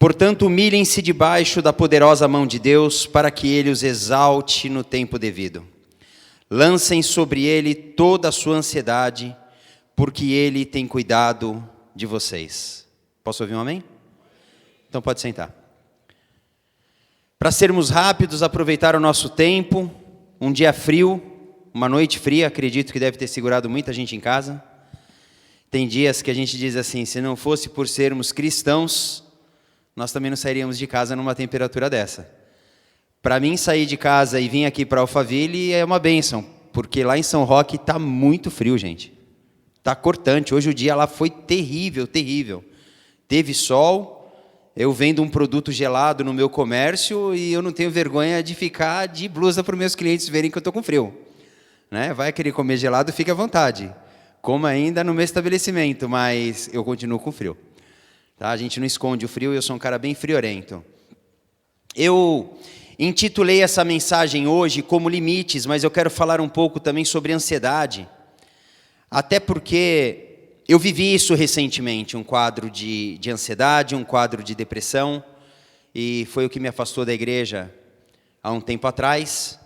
Portanto, humilhem-se debaixo da poderosa mão de Deus, para que Ele os exalte no tempo devido. Lancem sobre Ele toda a sua ansiedade, porque Ele tem cuidado de vocês. Posso ouvir um amém? Então pode sentar. Para sermos rápidos, aproveitar o nosso tempo, um dia frio, uma noite fria, acredito que deve ter segurado muita gente em casa. Tem dias que a gente diz assim, se não fosse por sermos cristãos, nós também não sairíamos de casa numa temperatura dessa. Para mim, sair de casa e vir aqui para Alphaville é uma bênção, porque lá em São Roque está muito frio, gente. Está cortante. Hoje o dia lá foi terrível, terrível. Teve sol, eu vendo um produto gelado no meu comércio e eu não tenho vergonha de ficar de blusa para os meus clientes verem que eu estou com frio. Né? Vai querer comer gelado, fique à vontade. Coma ainda no meu estabelecimento, mas eu continuo com frio. Tá? A gente não esconde o frio e eu sou um cara bem friorento. Eu intitulei essa mensagem hoje como limites, mas eu quero falar um pouco também sobre ansiedade. Até porque eu vivi isso recentemente, um quadro de ansiedade, um quadro de depressão, e foi o que me afastou da igreja há um tempo atrás.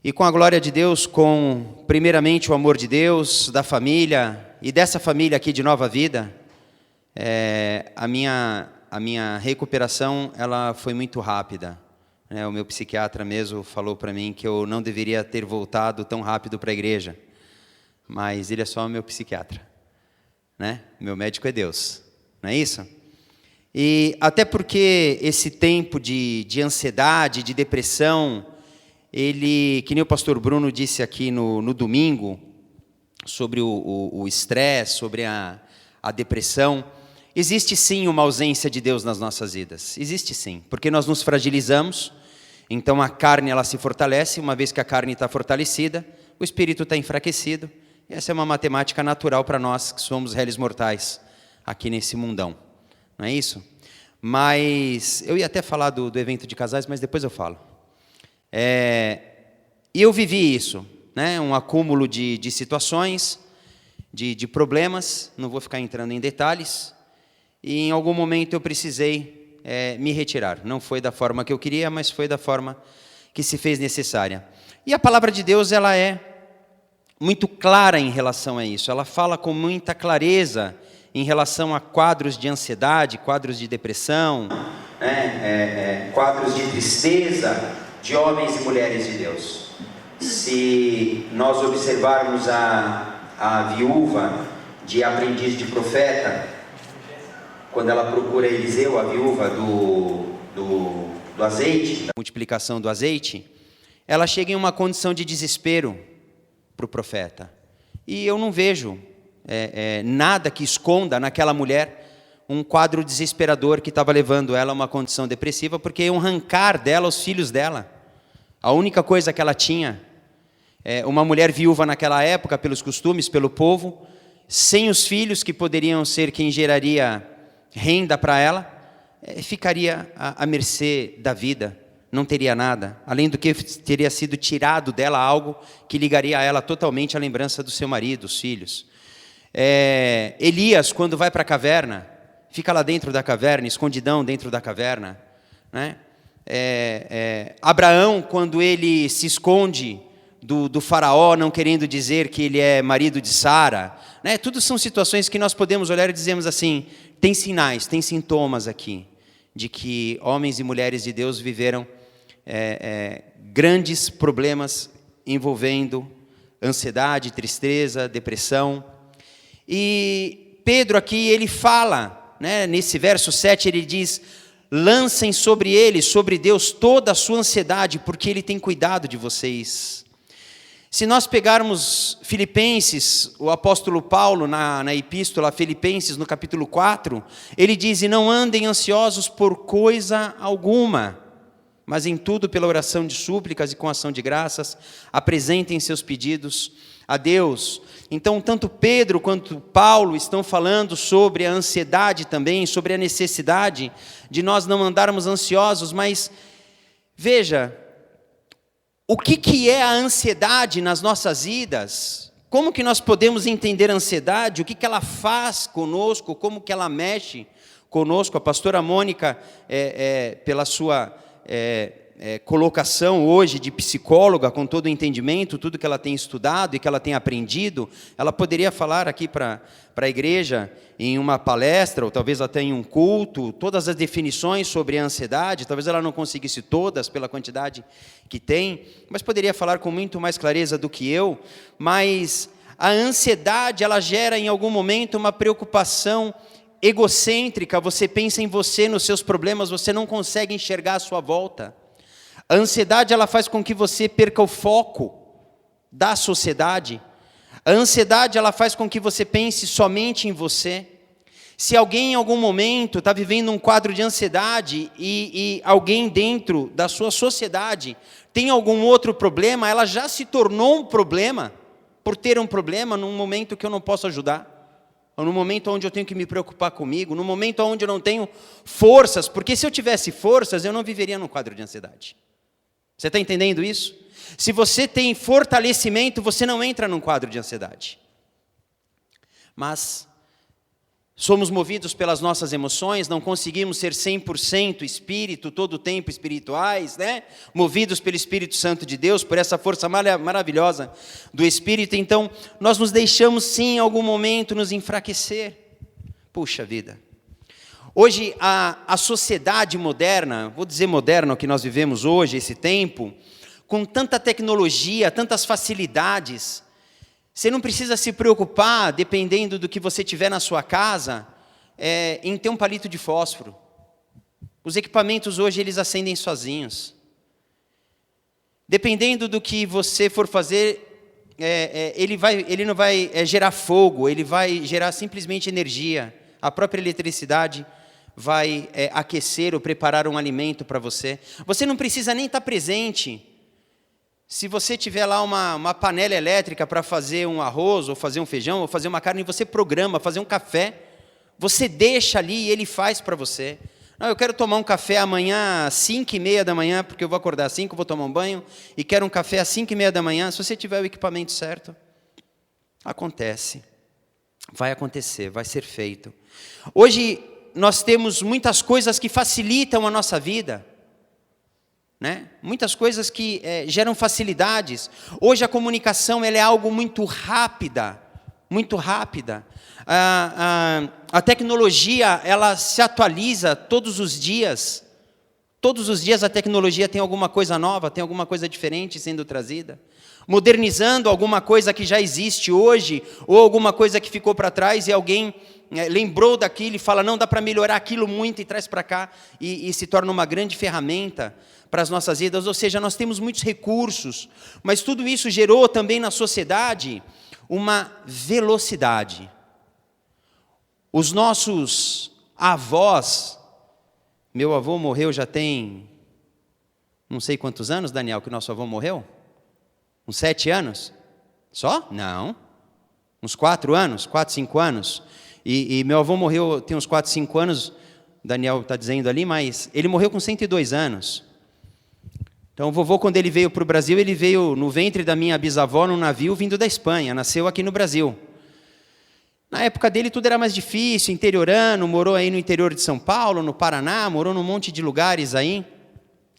E com a glória de Deus, com primeiramente o amor de Deus, da família, e dessa família aqui de Nova Vida, a minha recuperação ela foi muito rápida. O meu psiquiatra mesmo falou para mim que eu não deveria ter voltado tão rápido para a igreja. Mas ele é só o meu psiquiatra, né? Meu médico é Deus, não é isso? E até porque esse tempo de ansiedade, de depressão, ele, que nem o pastor Bruno disse aqui no domingo, sobre o estresse, sobre a depressão, existe sim uma ausência de Deus nas nossas vidas, existe sim, porque nós nos fragilizamos, então a carne ela se fortalece, uma vez que a carne está fortalecida, o espírito está enfraquecido. Essa é uma matemática natural para nós que somos réis mortais aqui nesse mundão, não é isso? Mas eu ia até falar do evento de casais, mas depois eu falo. E eu vivi isso, né? Um acúmulo de situações, de problemas, não vou ficar entrando em detalhes, e em algum momento eu precisei me retirar. Não foi da forma que eu queria, mas foi da forma que se fez necessária. E a palavra de Deus, ela é muito clara em relação a isso, ela fala com muita clareza em relação a quadros de ansiedade, quadros de depressão, quadros de tristeza de homens e mulheres de Deus. Se nós observarmos a viúva de aprendiz de profeta, quando ela procura Eliseu, a viúva do azeite, da multiplicação do azeite, ela chega em uma condição de desespero para o profeta. E eu não vejo nada que esconda naquela mulher um quadro desesperador que estava levando ela a uma condição depressiva, porque iam arrancar dela os filhos dela. A única coisa que ela tinha, uma mulher viúva naquela época, pelos costumes, pelo povo, sem os filhos que poderiam ser quem geraria renda para ela, ficaria à mercê da vida. Não teria nada, além do que teria sido tirado dela algo que ligaria a ela totalmente a lembrança do seu marido, dos filhos. Elias, quando vai para a caverna, fica lá dentro da caverna, escondidão dentro da caverna. Né? Abraão, quando ele se esconde do faraó, não querendo dizer que ele é marido de Sara. Né? Tudo são situações que nós podemos olhar e dizemos assim, tem sinais, tem sintomas aqui, de que homens e mulheres de Deus viveram grandes problemas envolvendo ansiedade, tristeza, depressão. E Pedro aqui, ele fala, né, nesse verso 7, ele diz, lancem sobre ele, sobre Deus, toda a sua ansiedade, porque Ele tem cuidado de vocês. Se nós pegarmos Filipenses, o apóstolo Paulo, na epístola a Filipenses, no capítulo 4, ele diz, e não andem ansiosos por coisa alguma, mas em tudo pela oração de súplicas e com ação de graças, apresentem seus pedidos a Deus. Então, tanto Pedro quanto Paulo estão falando sobre a ansiedade também, sobre a necessidade de nós não andarmos ansiosos, mas veja, o que é a ansiedade nas nossas vidas? Como que nós podemos entender a ansiedade? O que ela faz conosco? Como que ela mexe conosco. A pastora Mônica, pela sua colocação hoje de psicóloga, com todo o entendimento, tudo que ela tem estudado e que ela tem aprendido, ela poderia falar aqui para a igreja, em uma palestra, ou talvez até em um culto, todas as definições sobre a ansiedade. Talvez ela não conseguisse todas, pela quantidade que tem, mas poderia falar com muito mais clareza do que eu. Mas a ansiedade, ela gera em algum momento uma preocupação egocêntrica. Você pensa em você, nos seus problemas, você não consegue enxergar a sua volta. A ansiedade, ela faz com que você perca o foco da sociedade. A ansiedade, ela faz com que você pense somente em você. Se alguém em algum momento está vivendo um quadro de ansiedade e alguém dentro da sua sociedade tem algum outro problema, ela já se tornou um problema por ter um problema num momento que eu não posso ajudar. Ou no momento onde eu tenho que me preocupar comigo, no momento onde eu não tenho forças, porque se eu tivesse forças, eu não viveria num quadro de ansiedade. Você está entendendo isso? Se você tem fortalecimento, você não entra num quadro de ansiedade. Mas somos movidos pelas nossas emoções, não conseguimos ser 100% espírito, todo o tempo espirituais, né? Movidos pelo Espírito Santo de Deus, por essa força maravilhosa do Espírito. Então, nós nos deixamos sim, em algum momento, nos enfraquecer. Puxa vida. Hoje, a sociedade moderna, vou dizer moderna, o que nós vivemos hoje, esse tempo, com tanta tecnologia, tantas facilidades, você não precisa se preocupar, dependendo do que você tiver na sua casa, em ter um palito de fósforo. Os equipamentos hoje, eles acendem sozinhos. Dependendo do que você for fazer, ele não vai gerar fogo, ele vai gerar simplesmente energia. A própria eletricidade vai aquecer ou preparar um alimento para você. Você não precisa nem estar presente. Se você tiver lá uma panela elétrica para fazer um arroz, ou fazer um feijão, ou fazer uma carne, você programa, fazer um café, você deixa ali e ele faz para você. Não, eu quero tomar um café amanhã às 5h30 da manhã, porque eu vou acordar às 5, vou tomar um banho, e quero um café às 5h30 da manhã. Se você tiver o equipamento certo, acontece. Vai acontecer, vai ser feito. Hoje, nós temos muitas coisas que facilitam a nossa vida, né? Muitas coisas que geram facilidades. Hoje a comunicação ela é algo muito rápida, muito rápida. A tecnologia ela se atualiza todos os dias. Todos os dias a tecnologia tem alguma coisa nova, tem alguma coisa diferente sendo trazida, modernizando alguma coisa que já existe hoje, ou alguma coisa que ficou para trás e alguém lembrou daquilo e fala, não, dá para melhorar aquilo muito e traz para cá, e se torna uma grande ferramenta para as nossas vidas. Ou seja, nós temos muitos recursos, mas tudo isso gerou também na sociedade uma velocidade. Os nossos avós, meu avô morreu já tem, não sei quantos anos, Daniel, que o nosso avô morreu? Uns 7 anos? Só? Não. Uns 4 anos, 4, 5 anos. E meu avô morreu, tem uns 4, 5 anos, Daniel está dizendo ali, mas ele morreu com 102 anos. Então o vovô, quando ele veio para o Brasil, ele veio no ventre da minha bisavó num navio vindo da Espanha, nasceu aqui no Brasil. Na época dele tudo era mais difícil, interiorano, morou aí no interior de São Paulo, no Paraná, morou num monte de lugares aí.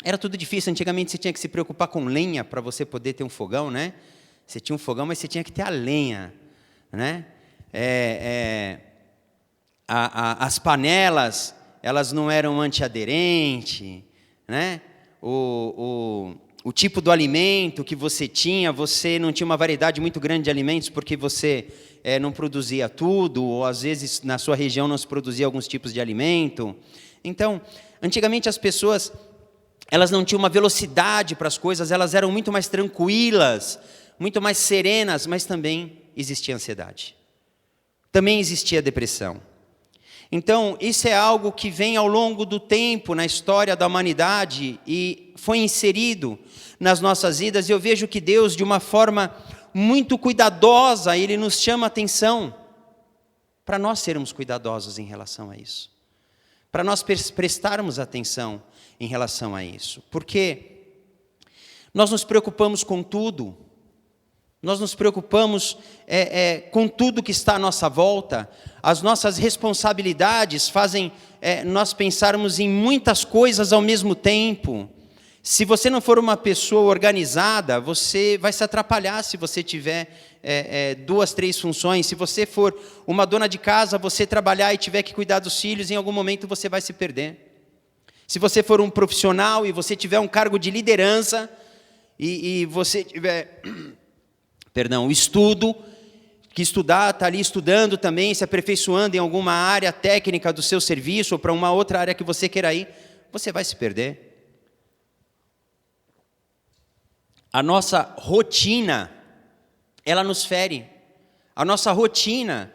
Era tudo difícil, antigamente você tinha que se preocupar com lenha para você poder ter um fogão, né? Você tinha um fogão, mas você tinha que ter a lenha, né? As panelas, elas não eram antiaderentes, né? O tipo do alimento que você não tinha uma variedade muito grande de alimentos, porque você não produzia tudo, ou às vezes na sua região não se produzia alguns tipos de alimento. Então, antigamente as pessoas, elas não tinham uma velocidade para as coisas, elas eram muito mais tranquilas, muito mais serenas, mas também existia ansiedade. Também existia depressão. Então, isso é algo que vem ao longo do tempo na história da humanidade e foi inserido nas nossas vidas. E eu vejo que Deus, de uma forma muito cuidadosa, Ele nos chama a atenção para nós sermos cuidadosos em relação a isso. Para nós prestarmos atenção em relação a isso. Porque nós nos preocupamos com tudo. nós nos preocupamos com tudo que está à nossa volta, as nossas responsabilidades fazem nós pensarmos em muitas coisas ao mesmo tempo. Se você não for uma pessoa organizada, você vai se atrapalhar se você tiver 2, 3 funções. Se você for uma dona de casa, você trabalhar e tiver que cuidar dos filhos, em algum momento você vai se perder. Se você for um profissional e você tiver um cargo de liderança, e você tiver, o estudo, que estudar, está ali estudando também, se aperfeiçoando em alguma área técnica do seu serviço, ou para uma outra área que você queira ir, você vai se perder. A nossa rotina, ela nos fere. A nossa rotina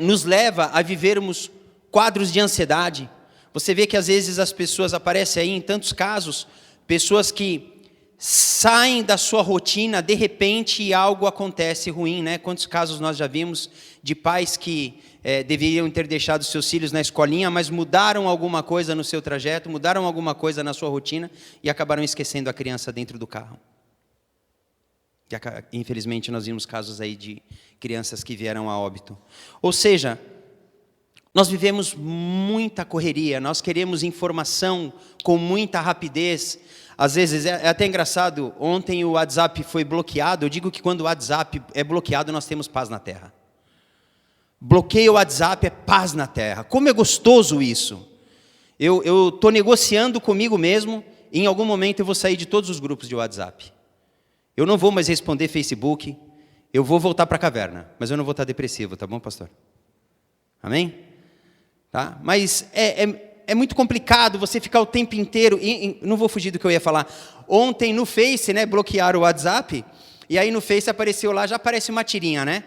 nos leva a vivermos quadros de ansiedade. Você vê que às vezes as pessoas aparecem aí, em tantos casos, pessoas que saem da sua rotina, de repente, e algo acontece ruim, né? Quantos casos nós já vimos de pais que deveriam ter deixado seus filhos na escolinha, mas mudaram alguma coisa no seu trajeto, mudaram alguma coisa na sua rotina e acabaram esquecendo a criança dentro do carro. E, infelizmente, nós vimos casos aí de crianças que vieram a óbito. Ou seja, nós vivemos muita correria, nós queremos informação com muita rapidez. Às vezes, é até engraçado, ontem o WhatsApp foi bloqueado. Eu digo que quando o WhatsApp é bloqueado, nós temos paz na terra. Bloqueio o WhatsApp é paz na terra. Como é gostoso isso. Eu estou negociando comigo mesmo, e em algum momento eu vou sair de todos os grupos de WhatsApp. Eu não vou mais responder Facebook, eu vou voltar para a caverna, mas eu não vou estar depressivo, tá bom, pastor? Amém? Tá? Mas é muito complicado você ficar o tempo inteiro, não vou fugir do que eu ia falar. Ontem no Face, né, bloquearam o WhatsApp, e aí no Face apareceu lá, já aparece uma tirinha, né?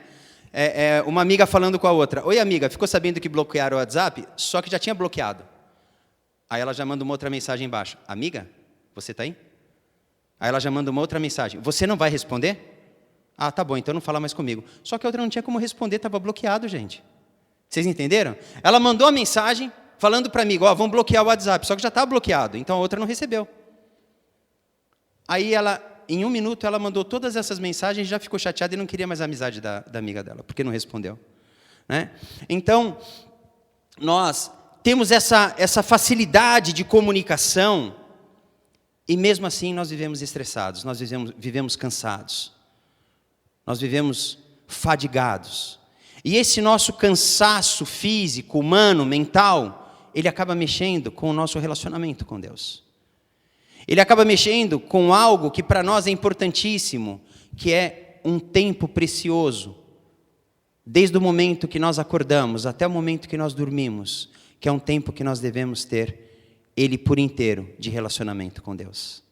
Uma amiga falando com a outra. Oi, amiga, ficou sabendo que bloquearam o WhatsApp? Só que já tinha bloqueado. Aí ela já manda uma outra mensagem embaixo. Amiga, você está aí? Aí ela já manda uma outra mensagem. Você não vai responder? Ah, tá bom, então não fala mais comigo. Só que a outra não tinha como responder, estava bloqueado, gente. Vocês entenderam? Ela mandou a mensagem falando para mim, vamos bloquear o WhatsApp, só que já estava bloqueado, então a outra não recebeu. Aí ela, em 1 minuto, ela mandou todas essas mensagens, já ficou chateada e não queria mais a amizade da amiga dela, porque não respondeu. Né? Então, nós temos essa facilidade de comunicação, e mesmo assim nós vivemos estressados, nós vivemos cansados, nós vivemos fadigados. E esse nosso cansaço físico, humano, mental, ele acaba mexendo com o nosso relacionamento com Deus. Ele acaba mexendo com algo que para nós é importantíssimo, que é um tempo precioso, desde o momento que nós acordamos até o momento que nós dormimos, que é um tempo que nós devemos ter ele por inteiro de relacionamento com Deus.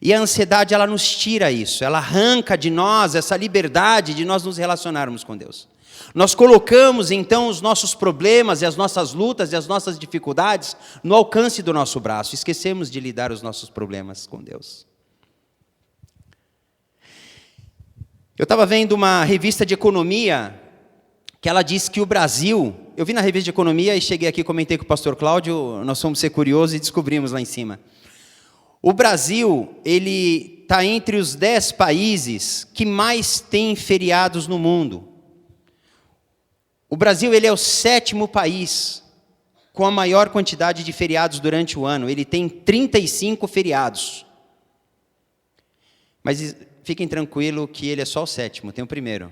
E a ansiedade, ela nos tira isso, ela arranca de nós essa liberdade de nós nos relacionarmos com Deus. Nós colocamos então os nossos problemas e as nossas lutas e as nossas dificuldades no alcance do nosso braço, esquecemos de lidar os nossos problemas com Deus. Eu estava vendo uma revista de economia, que ela diz que o Brasil, eu vi na revista de economia e cheguei aqui, comentei com o pastor Cláudio, nós fomos ser curiosos e descobrimos lá em cima. O Brasil, ele está entre os 10 países que mais têm feriados no mundo. O Brasil, ele é o 7º país com a maior quantidade de feriados durante o ano. Ele tem 35 feriados. Mas fiquem tranquilos que ele é só o 7º, tem o primeiro.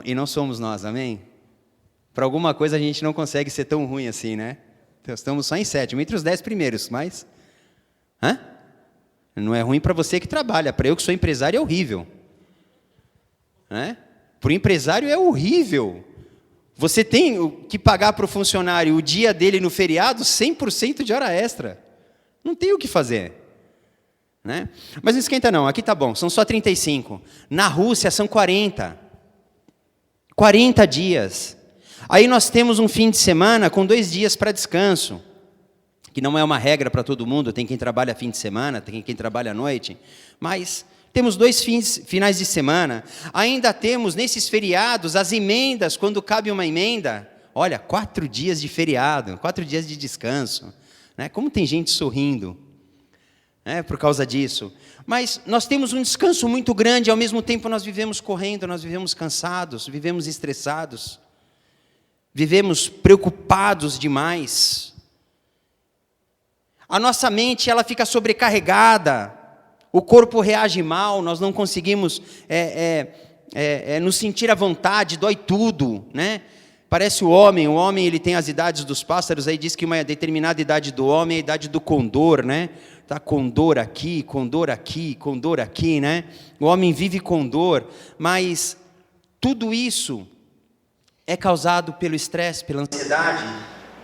E não somos nós, amém? Para alguma coisa a gente não consegue ser tão ruim assim, né? Então, estamos só em 7º, entre os 10 primeiros, mas... Não é ruim para você que trabalha, para eu que sou empresário é horrível. Né? Para o empresário é horrível. Você tem que pagar para o funcionário o dia dele no feriado 100% de hora extra. Não tem o que fazer. Né? Mas não esquenta não, aqui tá bom, são só 35. Na Rússia são 40. 40 dias. Aí nós temos um fim de semana com 2 dias para descanso, que não é uma regra para todo mundo, tem quem trabalha fim de semana, tem quem trabalha à noite, mas temos 2 finais de semana, ainda temos nesses feriados as emendas, quando cabe uma emenda, olha, 4 dias de feriado, 4 dias de descanso, né? Como tem gente sorrindo, por causa disso. Mas nós temos um descanso muito grande, ao mesmo tempo nós vivemos correndo, nós vivemos cansados, vivemos estressados, vivemos preocupados demais. A nossa mente, ela fica sobrecarregada, o corpo reage mal, nós não conseguimos nos sentir à vontade, dói tudo, né? Parece o homem ele tem as idades dos pássaros, aí diz que uma determinada idade do homem é a idade do condor, né? Tá, condor aqui, condor aqui, condor aqui, né? O homem vive com dor, mas tudo isso é causado pelo estresse, pela ansiedade,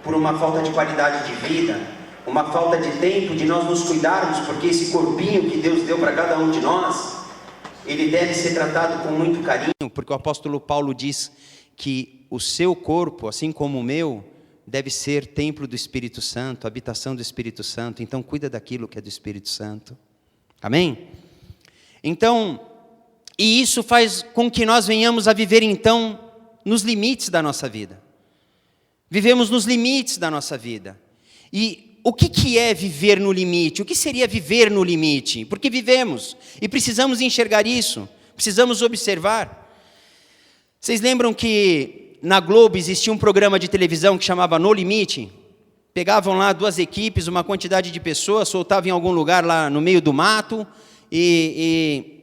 por uma falta de qualidade de vida, uma falta de tempo de nós nos cuidarmos, porque esse corpinho que Deus deu para cada um de nós, ele deve ser tratado com muito carinho, porque o apóstolo Paulo diz que o seu corpo, assim como o meu, deve ser templo do Espírito Santo, habitação do Espírito Santo. Então, cuida daquilo que é do Espírito Santo. Amém? Então, e isso faz com que nós venhamos a viver, então, nos limites da nossa vida. Vivemos nos limites da nossa vida. E o que é viver no limite? O que seria viver no limite? Porque vivemos e precisamos enxergar isso, precisamos observar. Vocês lembram que na Globo existia um programa de televisão que chamava No Limite? Pegavam lá 2 equipes, uma quantidade de pessoas, soltavam em algum lugar lá no meio do mato e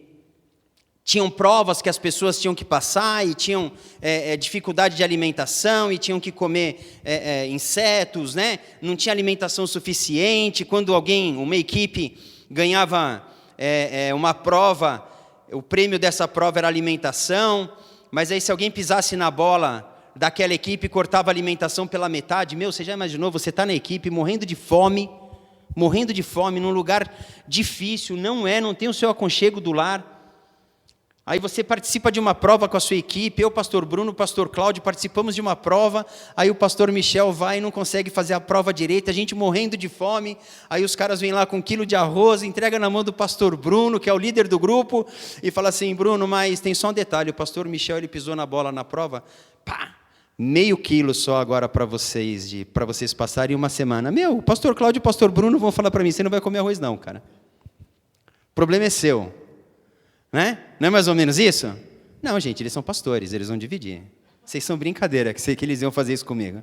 tinham provas que as pessoas tinham que passar e tinham dificuldade de alimentação e tinham que comer insetos, né? Não tinha alimentação suficiente. Quando uma equipe ganhava uma prova, o prêmio dessa prova era alimentação. Mas aí se alguém pisasse na bola daquela equipe, cortava a alimentação pela metade, você já imaginou, você está na equipe morrendo de fome, num lugar difícil, não tem o seu aconchego do lar. Aí você participa de uma prova com a sua equipe, eu, pastor Bruno, pastor Cláudio, participamos de uma prova, aí o pastor Michel vai e não consegue fazer a prova direita, a gente morrendo de fome, aí os caras vêm lá com 1 quilo de arroz, entrega na mão do pastor Bruno, que é o líder do grupo, e fala assim: Bruno, mas tem só um detalhe, o pastor Michel, ele pisou na bola na prova, meio quilo só agora para vocês passarem uma semana. O pastor Cláudio e o pastor Bruno vão falar para mim: você não vai comer arroz não, cara. O problema é seu. Né? Não é mais ou menos isso? Não, gente, eles são pastores, eles vão dividir. Vocês são brincadeira, que eles iam fazer isso comigo.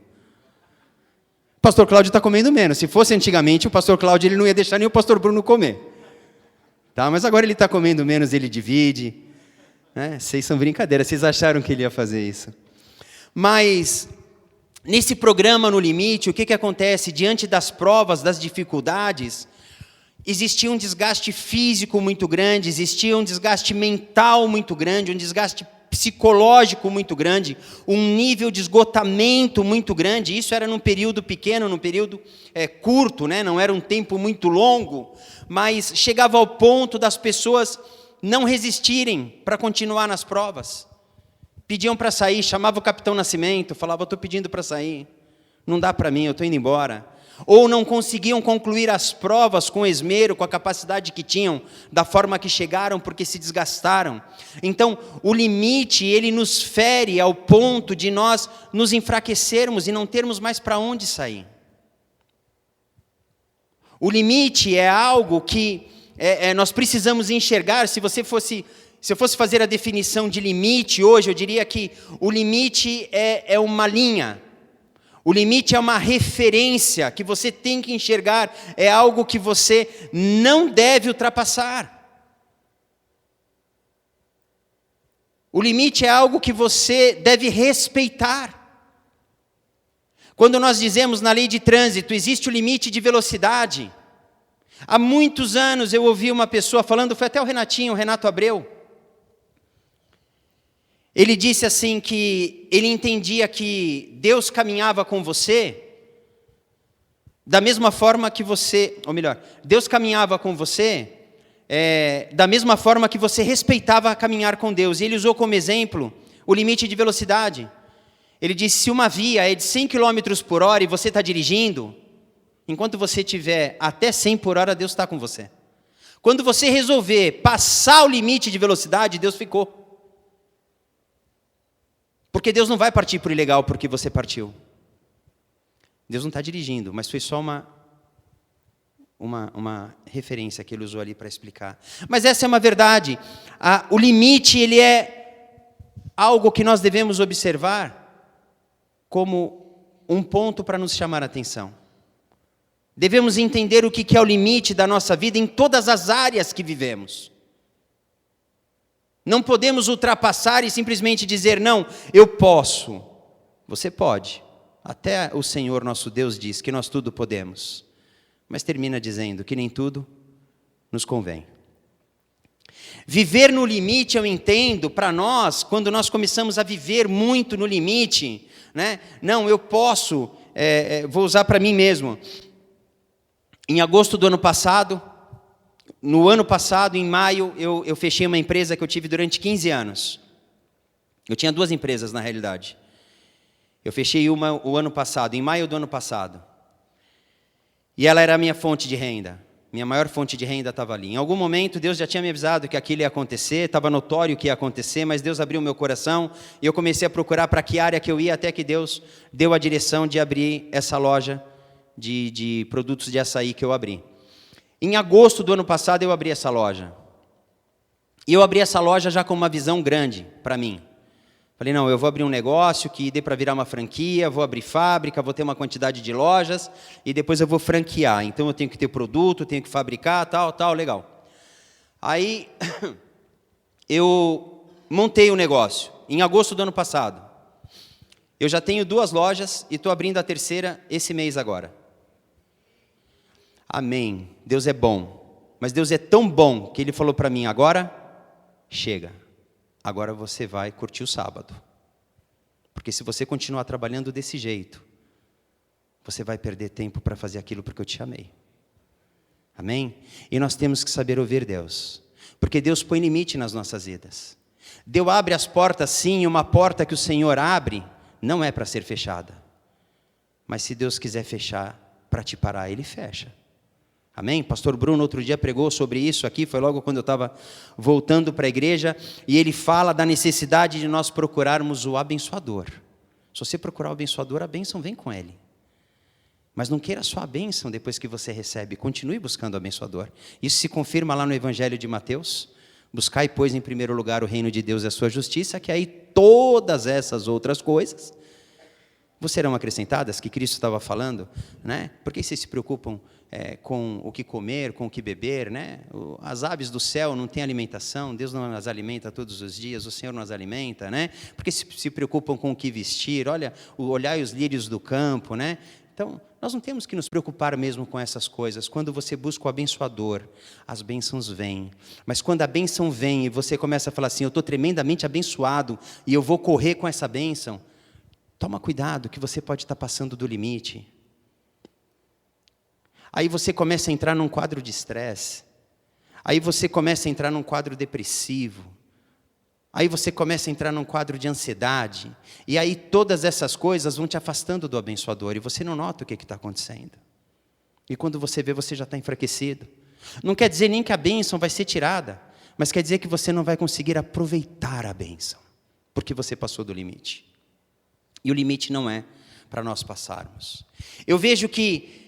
O pastor Cláudio está comendo menos. Se fosse antigamente, o pastor Cláudio ele não ia deixar nem o pastor Bruno comer. Tá? Mas agora ele está comendo menos, ele divide. Né? Vocês são brincadeira, vocês acharam que ele ia fazer isso. Mas, nesse programa No Limite, o que acontece? Diante das provas, das dificuldades, existia um desgaste físico muito grande, existia um desgaste mental muito grande, um desgaste psicológico muito grande, um nível de esgotamento muito grande. Isso era num período pequeno, num período curto, né? Não era um tempo muito longo, mas chegava ao ponto das pessoas não resistirem para continuar nas provas. Pediam para sair, chamava o capitão Nascimento, falava: estou pedindo para sair, não dá para mim, eu estou indo embora. Ou não conseguiam concluir as provas com esmero, com a capacidade que tinham, da forma que chegaram, porque se desgastaram. Então, o limite, ele nos fere ao ponto de nós nos enfraquecermos e não termos mais para onde sair. O limite é algo que nós precisamos enxergar. Se eu fosse fazer a definição de limite hoje, eu diria que o limite é uma linha. O limite é uma referência que você tem que enxergar, é algo que você não deve ultrapassar. O limite é algo que você deve respeitar. Quando nós dizemos na lei de trânsito, existe o limite de velocidade. Há muitos anos eu ouvi uma pessoa falando, foi até o Renato Abreu. Ele disse assim que ele entendia que Deus caminhava com você da mesma forma que você, ou melhor, Deus caminhava com você da mesma forma que você respeitava caminhar com Deus. E ele usou como exemplo o limite de velocidade. Ele disse: se uma via é de 100 km por hora e você está dirigindo, enquanto você estiver até 100 por hora, Deus está com você. Quando você resolver passar o limite de velocidade, Deus ficou. Porque Deus não vai partir por ilegal porque você partiu. Deus não está dirigindo, mas foi só uma referência que ele usou ali para explicar. Mas essa é uma verdade. O limite, ele é algo que nós devemos observar como um ponto para nos chamar a atenção. Devemos entender o que é o limite da nossa vida em todas as áreas que vivemos. Não podemos ultrapassar e simplesmente dizer, não, eu posso. Você pode. Até o Senhor nosso Deus diz que nós tudo podemos. Mas termina dizendo que nem tudo nos convém. Viver no limite, eu entendo, para nós, quando nós começamos a viver muito no limite, né? Não, eu posso, vou usar para mim mesmo. Em agosto do ano passado, em maio, eu fechei uma empresa que eu tive durante 15 anos. Eu tinha 2 empresas, na realidade. Eu fechei uma o ano passado, em maio do ano passado. E ela era a minha fonte de renda. Minha maior fonte de renda estava ali. Em algum momento, Deus já tinha me avisado que aquilo ia acontecer, estava notório que ia acontecer, mas Deus abriu o meu coração e eu comecei a procurar para que área que eu ia, até que Deus deu a direção de abrir essa loja de produtos de açaí que eu abri. Em agosto do ano passado, eu abri essa loja. E eu abri essa loja já com uma visão grande para mim. Falei, não, eu vou abrir um negócio que dê para virar uma franquia, vou abrir fábrica, vou ter uma quantidade de lojas e depois eu vou franquear. Então eu tenho que ter produto, tenho que fabricar, tal, legal. Aí eu montei o negócio em agosto do ano passado. Eu já tenho 2 lojas e estou abrindo a 3ª esse mês agora. Amém. Deus é bom. Mas Deus é tão bom que Ele falou para mim, agora chega. Agora você vai curtir o sábado. Porque se você continuar trabalhando desse jeito, você vai perder tempo para fazer aquilo porque eu te chamei. Amém? E nós temos que saber ouvir Deus. Porque Deus põe limite nas nossas vidas. Deus abre as portas sim, e uma porta que o Senhor abre não é para ser fechada. Mas se Deus quiser fechar para te parar, Ele fecha. Amém? Pastor Bruno outro dia pregou sobre isso aqui, foi logo quando eu estava voltando para a igreja, e ele fala da necessidade de nós procurarmos o abençoador. Se você procurar o abençoador, a bênção vem com ele. Mas não queira só a bênção depois que você recebe, continue buscando o abençoador. Isso se confirma lá no Evangelho de Mateus. Buscai, pois, em primeiro lugar o reino de Deus e a sua justiça, que aí todas essas outras coisas vos serão acrescentadas, que Cristo estava falando, né? Por que vocês se preocupam com o que comer, com o que beber, né? As aves do céu não têm alimentação, Deus não as alimenta todos os dias, o Senhor não as alimenta, né? Por que se preocupam com o que vestir? Olhai os lírios do campo, né? Então, nós não temos que nos preocupar mesmo com essas coisas. Quando você busca o abençoador, as bênçãos vêm. Mas quando a bênção vem e você começa a falar assim, eu estou tremendamente abençoado e eu vou correr com essa bênção, toma cuidado que você pode estar passando do limite. Aí você começa a entrar num quadro de estresse. Aí você começa a entrar num quadro depressivo. Aí você começa a entrar num quadro de ansiedade. E aí todas essas coisas vão te afastando do abençoador. E você não nota o que está acontecendo. E quando você vê, você já está enfraquecido. Não quer dizer nem que a bênção vai ser tirada. Mas quer dizer que você não vai conseguir aproveitar a bênção. Porque você passou do limite. E o limite não é para nós passarmos. Eu vejo que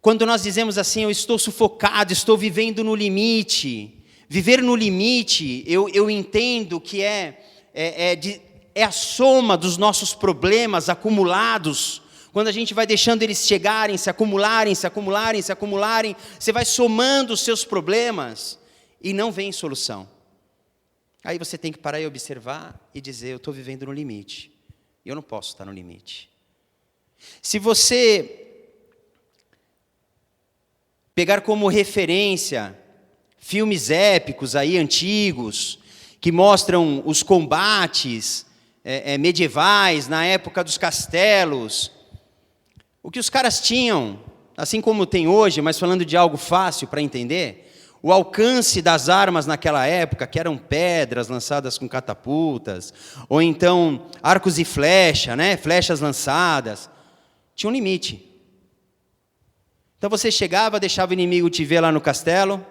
quando nós dizemos assim, eu estou sufocado, estou vivendo no limite. Viver no limite, eu entendo que é a soma dos nossos problemas acumulados. Quando a gente vai deixando eles chegarem, se acumularem, você vai somando os seus problemas e não vem solução. Aí você tem que parar e observar e dizer, eu estou vivendo no limite. Eu não posso estar no limite. Se você pegar como referência filmes épicos aí, antigos, que mostram os combates medievais, na época dos castelos, o que os caras tinham, assim como tem hoje, mas falando de algo fácil para entender, o alcance das armas naquela época, que eram pedras lançadas com catapultas, ou então arcos e flecha, né? Flechas lançadas, tinha um limite. Então você chegava, deixava o inimigo te ver lá no castelo,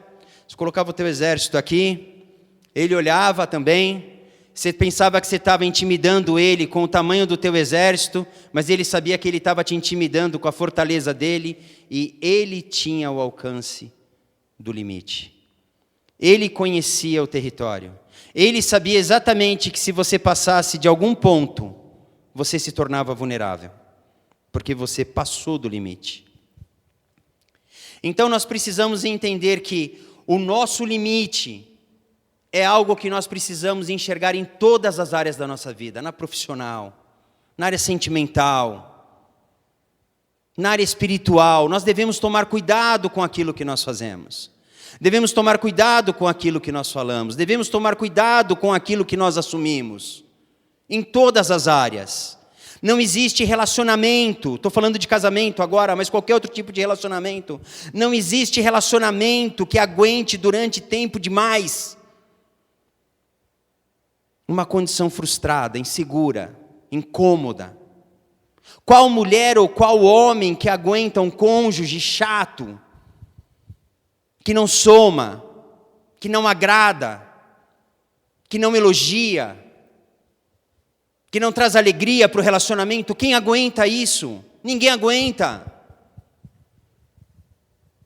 você colocava o teu exército aqui, ele olhava também, Você pensava que você estava intimidando ele com o tamanho do teu exército, mas ele sabia que ele estava te intimidando com a fortaleza dele, e ele tinha o alcance do limite. Ele conhecia o território. Ele sabia exatamente que se você passasse de algum ponto, você se tornava vulnerável, porque você passou do limite. Então nós precisamos entender que o nosso limite é algo que nós precisamos enxergar em todas as áreas da nossa vida, na profissional, na área sentimental, na área espiritual. Nós devemos tomar cuidado com aquilo que nós fazemos. Devemos tomar cuidado com aquilo que nós falamos. Devemos tomar cuidado com aquilo que nós assumimos. Em todas as áreas. Não existe relacionamento, estou falando de casamento agora, mas qualquer outro tipo de relacionamento. Não existe relacionamento que aguente durante tempo demais uma condição frustrada, insegura, incômoda. Qual mulher ou qual homem que aguenta um cônjuge chato, que não soma, que não agrada, que não elogia, que não traz alegria para o relacionamento? Quem aguenta isso? Ninguém aguenta.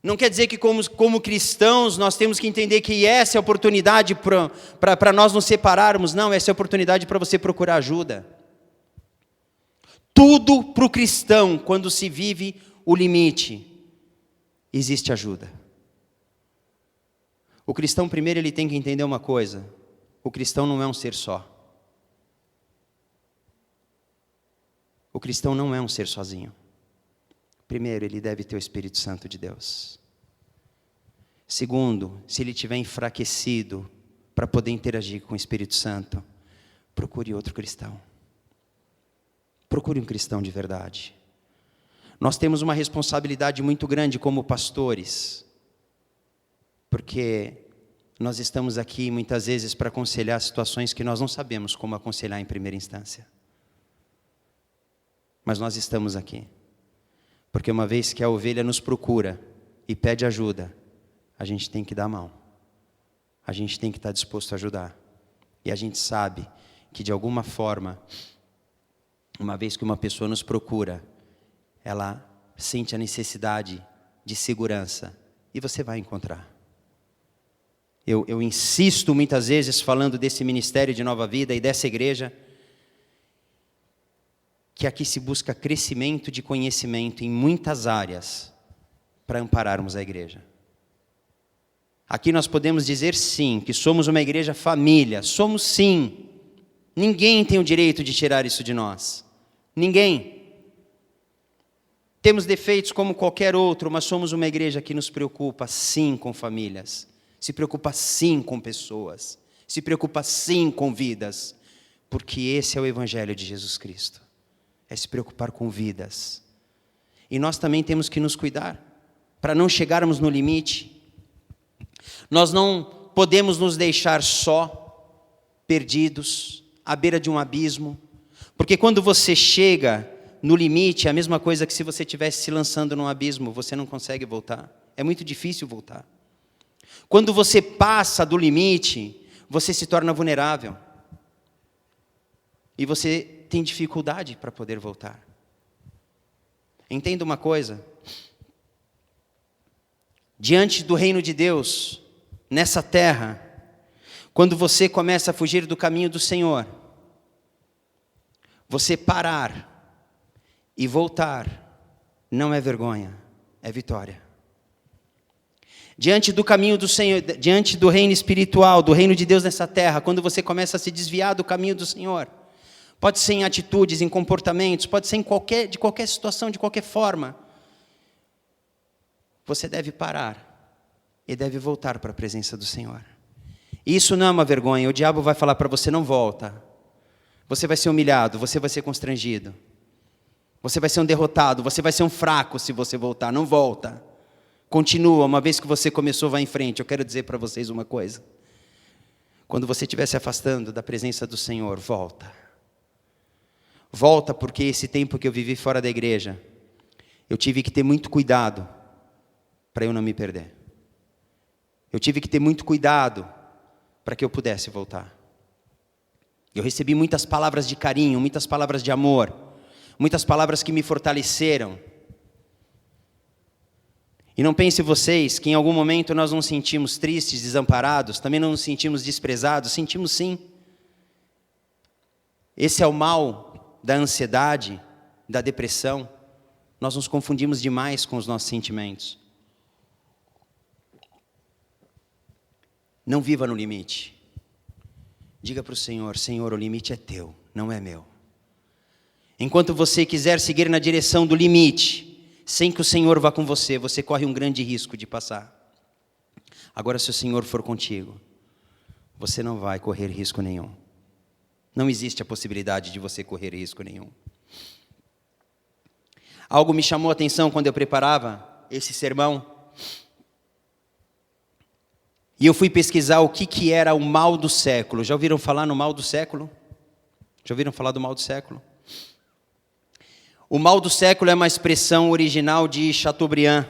Não quer dizer que como cristãos nós temos que entender que essa é a oportunidade para nós nos separarmos. Não, essa é a oportunidade para você procurar ajuda. Tudo para o cristão, quando se vive o limite, existe ajuda. O cristão primeiro ele tem que entender uma coisa: o cristão não é um ser só. O cristão não é um ser sozinho. Primeiro, ele deve ter o Espírito Santo de Deus. Segundo, se ele estiver enfraquecido para poder interagir com o Espírito Santo, procure outro cristão. Procure um cristão de verdade. Nós temos uma responsabilidade muito grande como pastores, porque nós estamos aqui muitas vezes para aconselhar situações que nós não sabemos como aconselhar em primeira instância. Mas nós estamos aqui. Porque uma vez que a ovelha nos procura e pede ajuda, a gente tem que dar a mão. A gente tem que estar disposto a ajudar. E a gente sabe que de alguma forma, uma vez que uma pessoa nos procura, ela sente a necessidade de segurança. E você vai encontrar. Eu insisto muitas vezes falando desse ministério de Nova Vida e dessa igreja, que aqui se busca crescimento de conhecimento em muitas áreas para ampararmos a igreja. Aqui nós podemos dizer sim, que somos uma igreja família, somos sim. Ninguém tem o direito de tirar isso de nós. Ninguém. Temos defeitos como qualquer outro, mas somos uma igreja que nos preocupa sim com famílias, se preocupa sim com pessoas, se preocupa sim com vidas, porque esse é o Evangelho de Jesus Cristo. É se preocupar com vidas. E nós também temos que nos cuidar, para não chegarmos no limite. Nós não podemos nos deixar só, perdidos, à beira de um abismo. Porque quando você chega no limite, é a mesma coisa que se você estivesse se lançando num abismo, você não consegue voltar. É muito difícil voltar. Quando você passa do limite, você se torna vulnerável. E você tem dificuldade para poder voltar. Entenda uma coisa. Diante do reino de Deus, nessa terra, quando você começa a fugir do caminho do Senhor, você parar e voltar, não é vergonha, é vitória. Diante do caminho do Senhor, diante do reino espiritual, do reino de Deus nessa terra, quando você começa a se desviar do caminho do Senhor, pode ser em atitudes, em comportamentos, pode ser de qualquer situação, de qualquer forma. Você deve parar e deve voltar para a presença do Senhor. Isso não é uma vergonha. O diabo vai falar para você: não volta. Você vai ser humilhado, você vai ser constrangido. Você vai ser um derrotado, você vai ser um fraco se você voltar. Não volta. Continua, uma vez que você começou, vai em frente. Eu quero dizer para vocês uma coisa. Quando você estiver se afastando da presença do Senhor, volta. Volta, porque esse tempo que eu vivi fora da igreja, eu tive que ter muito cuidado para eu não me perder. Eu tive que ter muito cuidado para que eu pudesse voltar. Eu recebi muitas palavras de carinho, muitas palavras de amor, muitas palavras que me fortaleceram. E não pense vocês que em algum momento nós nos sentimos tristes, desamparados, também não nos sentimos desprezados, sentimos sim. Esse é o mal da ansiedade, da depressão. Nós nos confundimos demais com os nossos sentimentos. Não viva no limite. Diga para o Senhor: Senhor, o limite é teu, não é meu. Enquanto você quiser seguir na direção do limite, sem que o Senhor vá com você, você corre um grande risco de passar. Agora, se o Senhor for contigo, você não vai correr risco nenhum. Não existe a possibilidade de você correr risco nenhum. Algo me chamou a atenção quando eu preparava esse sermão. E eu fui pesquisar o que era o mal do século. Já ouviram falar no mal do século? Já ouviram falar do mal do século? O mal do século é uma expressão original de Chateaubriand.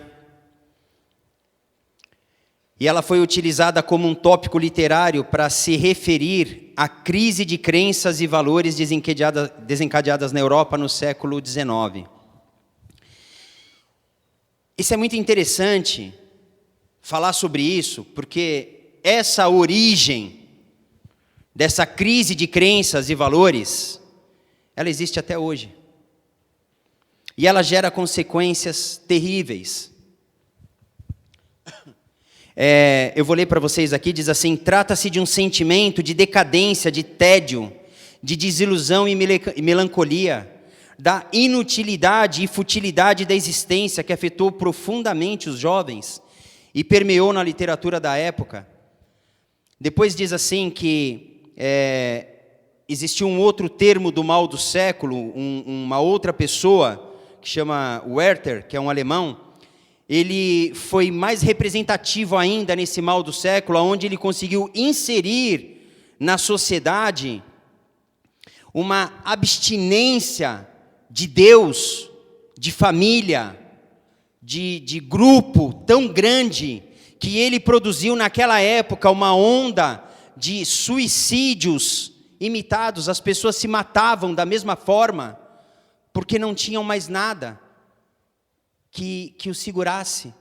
E ela foi utilizada como um tópico literário para se referir à crise de crenças e valores desencadeadas na Europa no século XIX. Isso é muito interessante falar sobre isso, porque essa origem dessa crise de crenças e valores, ela existe até hoje. E ela gera consequências terríveis. Eu vou ler para vocês aqui, diz assim: trata-se de um sentimento de decadência, de tédio, de desilusão e melancolia, da inutilidade e futilidade da existência que afetou profundamente os jovens e permeou na literatura da época. Depois diz assim que existiu um outro termo do mal do século, uma outra pessoa, que chama Werther, que é um alemão. Ele foi mais representativo ainda nesse mal do século, onde ele conseguiu inserir na sociedade uma abstinência de Deus, de família, de grupo tão grande, que ele produziu naquela época uma onda de suicídios imitados. As pessoas se matavam da mesma forma, porque não tinham mais nada que o segurasse.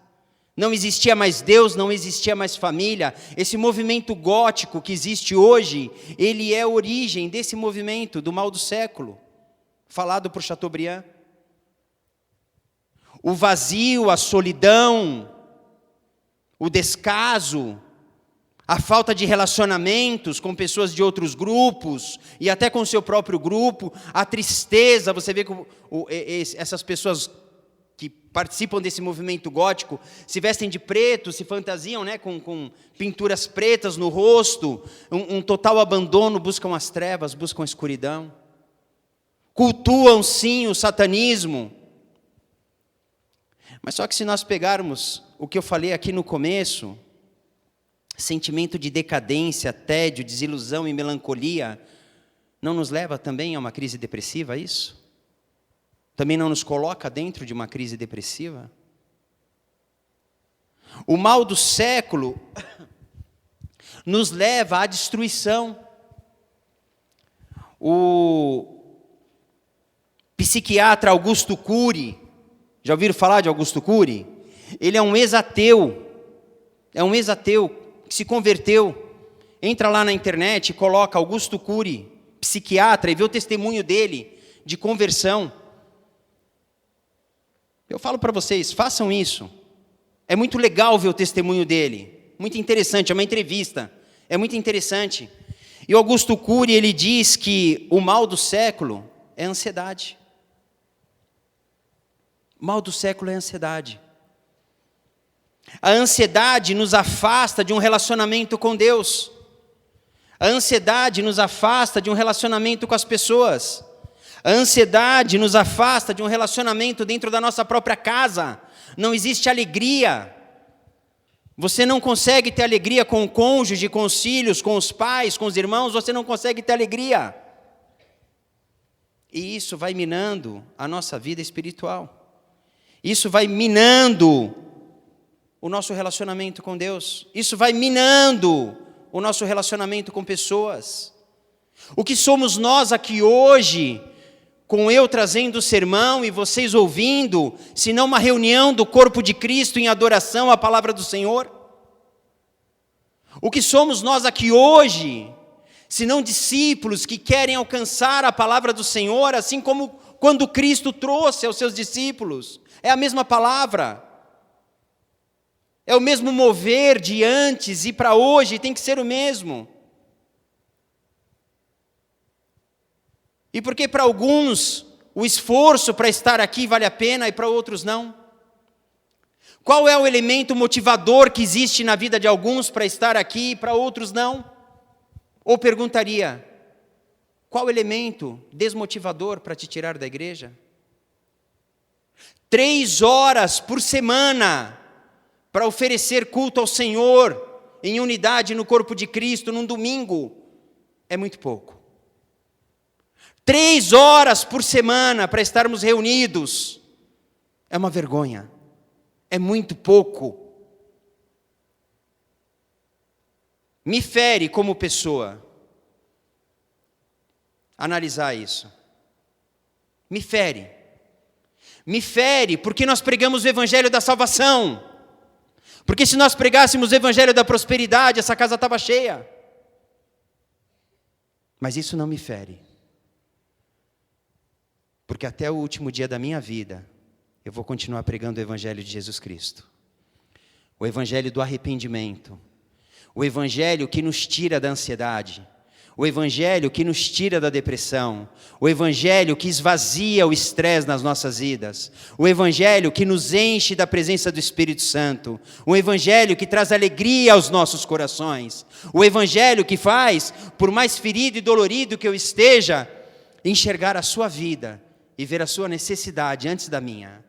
Não existia mais Deus, não existia mais família. Esse movimento gótico que existe hoje, ele é a origem desse movimento do mal do século, falado por Chateaubriand. O vazio, a solidão, o descaso, a falta de relacionamentos com pessoas de outros grupos, e até com o seu próprio grupo, a tristeza. Você vê que essas pessoas que participam desse movimento gótico se vestem de preto, se fantasiam, né, com pinturas pretas no rosto, um total abandono, buscam as trevas, buscam a escuridão. Cultuam sim o satanismo. Mas só que se nós pegarmos o que eu falei aqui no começo, sentimento de decadência, tédio, desilusão e melancolia, não nos leva também a uma crise depressiva, isso? Também não nos coloca dentro de uma crise depressiva? O mal do século nos leva à destruição. O psiquiatra Augusto Cury, já ouviram falar de Augusto Cury? Ele é um ex-ateu, que se converteu. Entra lá na internet e coloca Augusto Cury, psiquiatra, e vê o testemunho dele de conversão. Eu falo para vocês, façam isso. É muito legal ver o testemunho dele. Muito interessante, é uma entrevista. É muito interessante. E Augusto Cury, ele diz que o mal do século é a ansiedade. O mal do século é a ansiedade. A ansiedade nos afasta de um relacionamento com Deus. A ansiedade nos afasta de um relacionamento com as pessoas. A ansiedade nos afasta de um relacionamento dentro da nossa própria casa. Não existe alegria. Você não consegue ter alegria com o cônjuge, com os filhos, com os pais, com os irmãos. Você não consegue ter alegria. E isso vai minando a nossa vida espiritual. Isso vai minando o nosso relacionamento com Deus. Isso vai minando o nosso relacionamento com pessoas. O que somos nós aqui hoje, com eu trazendo o sermão e vocês ouvindo, se não uma reunião do corpo de Cristo em adoração à palavra do Senhor? O que somos nós aqui hoje, se não discípulos que querem alcançar a palavra do Senhor, assim como quando Cristo trouxe aos seus discípulos? É a mesma palavra, é o mesmo mover de antes e para hoje, tem que ser o mesmo. E por que para alguns o esforço para estar aqui vale a pena e para outros não? Qual é o elemento motivador que existe na vida de alguns para estar aqui e para outros não? Ou perguntaria, qual elemento desmotivador para te tirar da igreja? 3 horas por semana para oferecer culto ao Senhor em unidade no corpo de Cristo num domingo é muito pouco. 3 horas por semana para estarmos reunidos é uma vergonha, é muito pouco. Me fere como pessoa analisar isso. Me fere porque nós pregamos o evangelho da salvação, porque se nós pregássemos o evangelho da prosperidade, essa casa estava cheia. Mas isso não me fere. Porque até o último dia da minha vida, eu vou continuar pregando o Evangelho de Jesus Cristo. O Evangelho do arrependimento. O Evangelho que nos tira da ansiedade. O Evangelho que nos tira da depressão. O Evangelho que esvazia o estresse nas nossas vidas. O Evangelho que nos enche da presença do Espírito Santo. O Evangelho que traz alegria aos nossos corações. O Evangelho que faz, por mais ferido e dolorido que eu esteja, enxergar a sua vida e ver a sua necessidade antes da minha.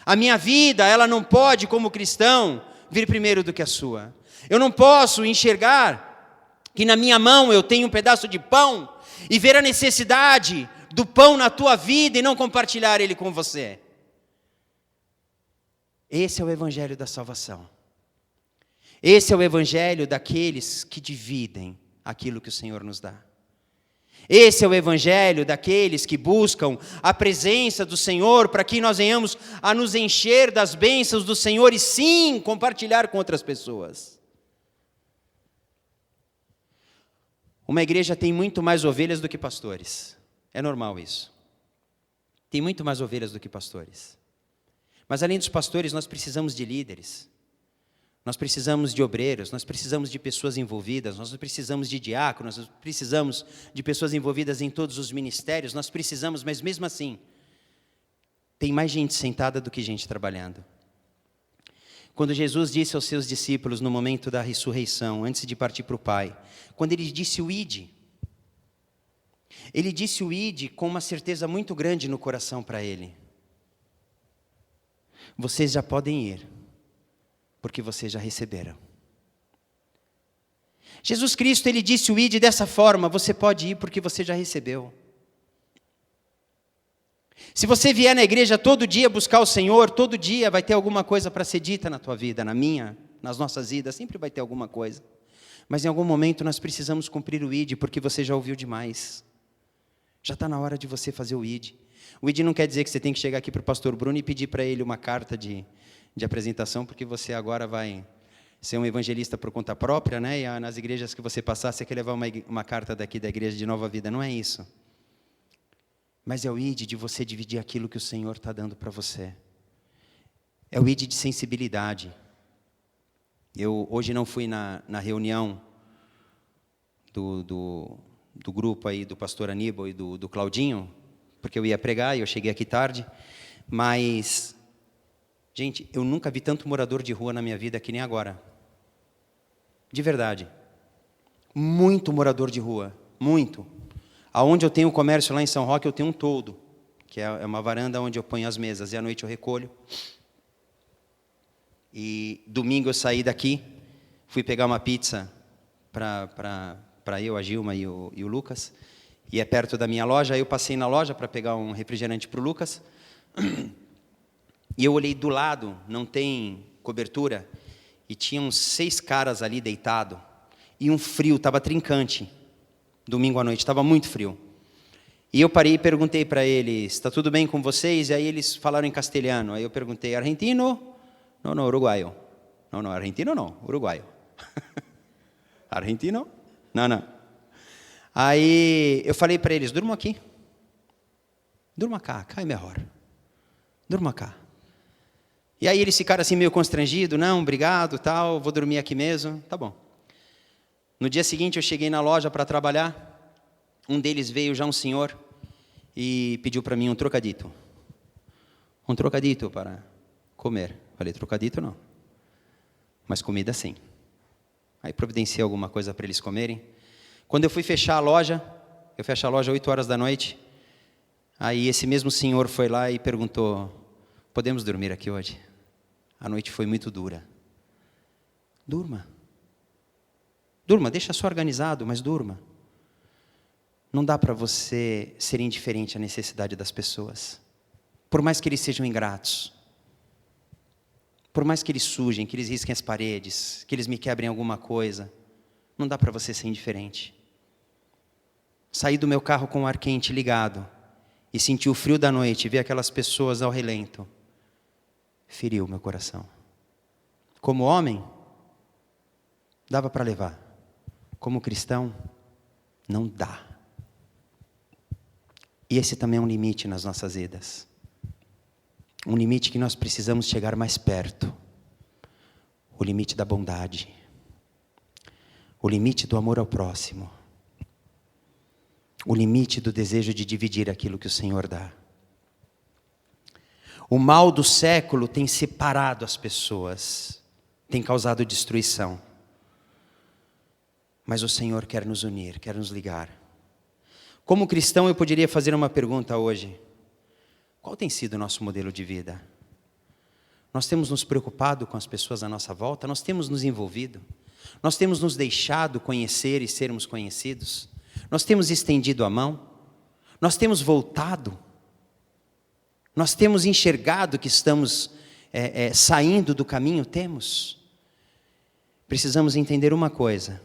A minha vida, ela não pode, como cristão, vir primeiro do que a sua. Eu não posso enxergar que na minha mão eu tenho um pedaço de pão e ver a necessidade do pão na tua vida e não compartilhar ele com você. Esse é o evangelho da salvação. Esse é o evangelho daqueles que dividem aquilo que o Senhor nos dá. Esse é o evangelho daqueles que buscam a presença do Senhor para que nós venhamos a nos encher das bênçãos do Senhor e sim, compartilhar com outras pessoas. Uma igreja tem muito mais ovelhas do que pastores. É normal isso. Tem muito mais ovelhas do que pastores. Mas além dos pastores, nós precisamos de líderes. Nós precisamos de obreiros, nós precisamos de pessoas envolvidas, nós precisamos de diáconos, nós precisamos de pessoas envolvidas em todos os ministérios, nós precisamos, mas mesmo assim, tem mais gente sentada do que gente trabalhando. Quando Jesus disse aos seus discípulos no momento da ressurreição, antes de partir para o Pai, quando ele disse o ide com uma certeza muito grande no coração para ele. Vocês já podem ir, porque vocês já receberam. Jesus Cristo, ele disse o ide dessa forma, você pode ir porque você já recebeu. Se você vier na igreja todo dia buscar o Senhor, todo dia vai ter alguma coisa para ser dita na tua vida, na minha, nas nossas vidas, sempre vai ter alguma coisa. Mas em algum momento nós precisamos cumprir o ide, porque você já ouviu demais. Já está na hora de você fazer o ide. O ide não quer dizer que você tem que chegar aqui para o pastor Bruno e pedir para ele uma carta de apresentação, porque você agora vai ser um evangelista por conta própria, né? E nas igrejas que você passar, você quer levar uma carta daqui da igreja de Nova Vida. Não é isso. Mas é o ide de você dividir aquilo que o Senhor está dando para você. É o ide de sensibilidade. Eu hoje não fui na reunião do grupo aí, do pastor Aníbal e do Claudinho, porque eu ia pregar e eu cheguei aqui tarde, mas... Gente, eu nunca vi tanto morador de rua na minha vida que nem agora. De verdade. Muito morador de rua. Muito. Aonde eu tenho comércio lá em São Roque, eu tenho um toldo, que é uma varanda onde eu ponho as mesas, e à noite eu recolho. E domingo eu saí daqui, fui pegar uma pizza para eu, a Gilma e o Lucas, e é perto da minha loja, aí eu passei na loja para pegar um refrigerante para o Lucas, e eu olhei do lado, não tem cobertura, e tinha uns 6 caras ali deitados, e um frio, estava trincante. domingo à noite, estava muito frio. E eu parei e perguntei para eles, está tudo bem com vocês? E aí eles falaram em castelhano. Aí eu perguntei, argentino? Não, uruguaio. Não, argentino não, uruguaio. Argentino? Não. Aí eu falei para eles, durmam aqui. Durma cá é melhor. Durma cá. E aí eles ficaram assim meio constrangidos, não, obrigado, tal, vou dormir aqui mesmo, tá bom. No dia seguinte eu cheguei na loja para trabalhar, um deles veio já um senhor e pediu para mim um trocadito para comer. Falei, trocadito não, mas comida sim. Aí providenciei alguma coisa para eles comerem. Quando eu fui fechar a loja, eu fecho a loja às 8 horas da noite, aí esse mesmo senhor foi lá e perguntou, podemos dormir aqui hoje? A noite foi muito dura. Durma, deixa só organizado, mas durma. Não dá para você ser indiferente à necessidade das pessoas. Por mais que eles sejam ingratos, por mais que eles sujem, que eles risquem as paredes, que eles me quebrem alguma coisa, não dá para você ser indiferente. Saí do meu carro com o ar quente ligado e senti o frio da noite, ver aquelas pessoas ao relento. Feriu meu coração. Como homem, dava para levar. Como cristão, não dá. E esse também é um limite nas nossas vidas. Um limite que nós precisamos chegar mais perto. O limite da bondade. O limite do amor ao próximo. O limite do desejo de dividir aquilo que o Senhor dá. O mal do século tem separado as pessoas, tem causado destruição. Mas o Senhor quer nos unir, quer nos ligar. Como cristão, eu poderia fazer uma pergunta hoje. Qual tem sido o nosso modelo de vida? Nós temos nos preocupado com as pessoas à nossa volta? Nós temos nos envolvido? Nós temos nos deixado conhecer e sermos conhecidos? Nós temos estendido a mão? Nós temos voltado? Nós temos enxergado que estamos saindo do caminho? Temos? Precisamos entender uma coisa.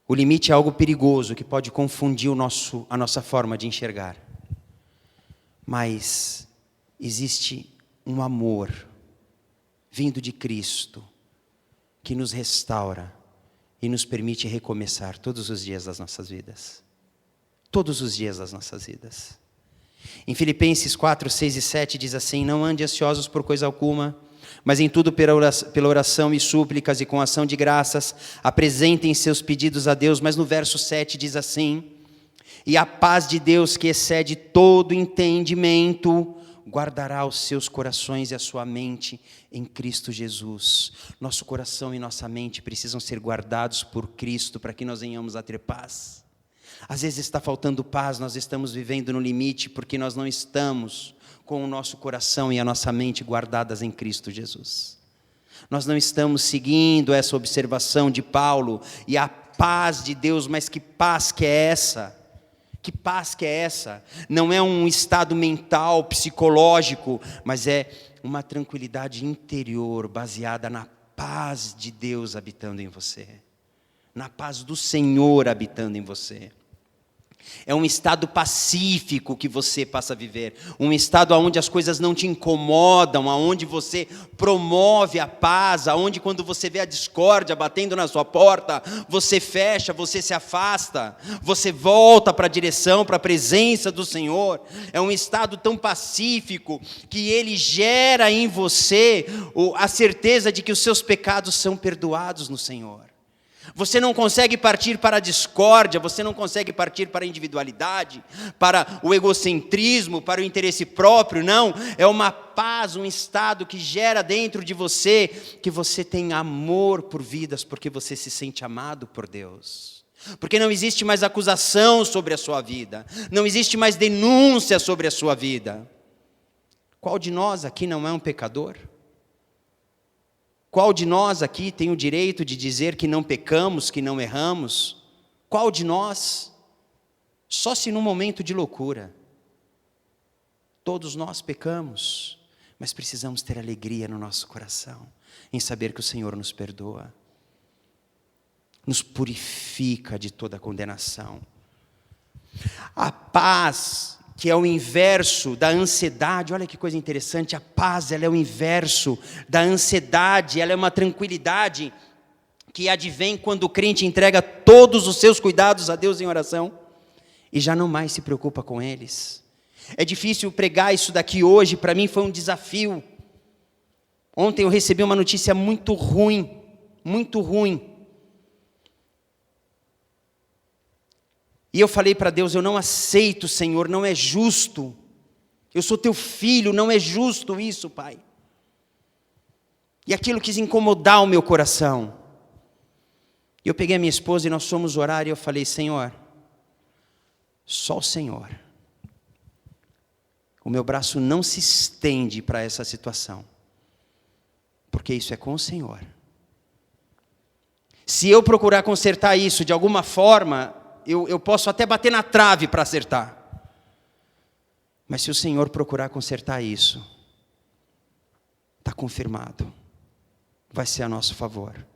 O limite é algo perigoso que pode confundir a nossa forma de enxergar. Mas existe um amor vindo de Cristo que nos restaura e nos permite recomeçar todos os dias das nossas vidas. Todos os dias das nossas vidas. Em Filipenses 4, 6 e 7 diz assim, não ande ansiosos por coisa alguma, mas em tudo pela oração e súplicas e com ação de graças, apresentem seus pedidos a Deus. Mas no verso 7 diz assim, e a paz de Deus que excede todo entendimento, guardará os seus corações e a sua mente em Cristo Jesus. Nosso coração e nossa mente precisam ser guardados por Cristo para que nós venhamos a ter paz. Às vezes está faltando paz, nós estamos vivendo no limite porque nós não estamos com o nosso coração e a nossa mente guardadas em Cristo Jesus. Nós não estamos seguindo essa observação de Paulo e a paz de Deus, mas que paz que é essa? Que paz que é essa? Não é um estado mental, psicológico, mas é uma tranquilidade interior baseada na paz de Deus habitando em você. Na paz do Senhor habitando em você. É um estado pacífico que você passa a viver. Um estado onde as coisas não te incomodam, onde você promove a paz, onde quando você vê a discórdia batendo na sua porta, você fecha, você se afasta, você volta para a direção, para a presença do Senhor. É um estado tão pacífico que ele gera em você a certeza de que os seus pecados são perdoados no Senhor. Você não consegue partir para a discórdia, você não consegue partir para a individualidade, para o egocentrismo, para o interesse próprio, não. É uma paz, um estado que gera dentro de você, que você tem amor por vidas, porque você se sente amado por Deus. Porque não existe mais acusação sobre a sua vida, não existe mais denúncia sobre a sua vida. Qual de nós aqui não é um pecador? Qual de nós aqui tem o direito de dizer que não pecamos, que não erramos? Qual de nós? Só se num momento de loucura. Todos nós pecamos, mas precisamos ter alegria no nosso coração, em saber que o Senhor nos perdoa. nos purifica de toda condenação. A paz, que é o inverso da ansiedade, olha que coisa interessante, a paz, ela é o inverso da ansiedade, ela é uma tranquilidade que advém quando o crente entrega todos os seus cuidados a Deus em oração e já não mais se preocupa com eles. É difícil pregar isso daqui hoje, para mim foi um desafio. Ontem eu recebi uma notícia muito ruim, muito ruim. E eu falei para Deus, eu não aceito, Senhor, não é justo. Eu sou teu filho, não é justo isso, Pai. E aquilo quis incomodar o meu coração. E eu peguei a minha esposa e nós fomos orar e eu falei, Senhor, só o Senhor. O meu braço não se estende para essa situação, porque isso é com o Senhor. Se eu procurar consertar isso de alguma forma, eu posso até bater na trave para acertar. Mas se o Senhor procurar consertar isso, está confirmado, vai ser a nosso favor.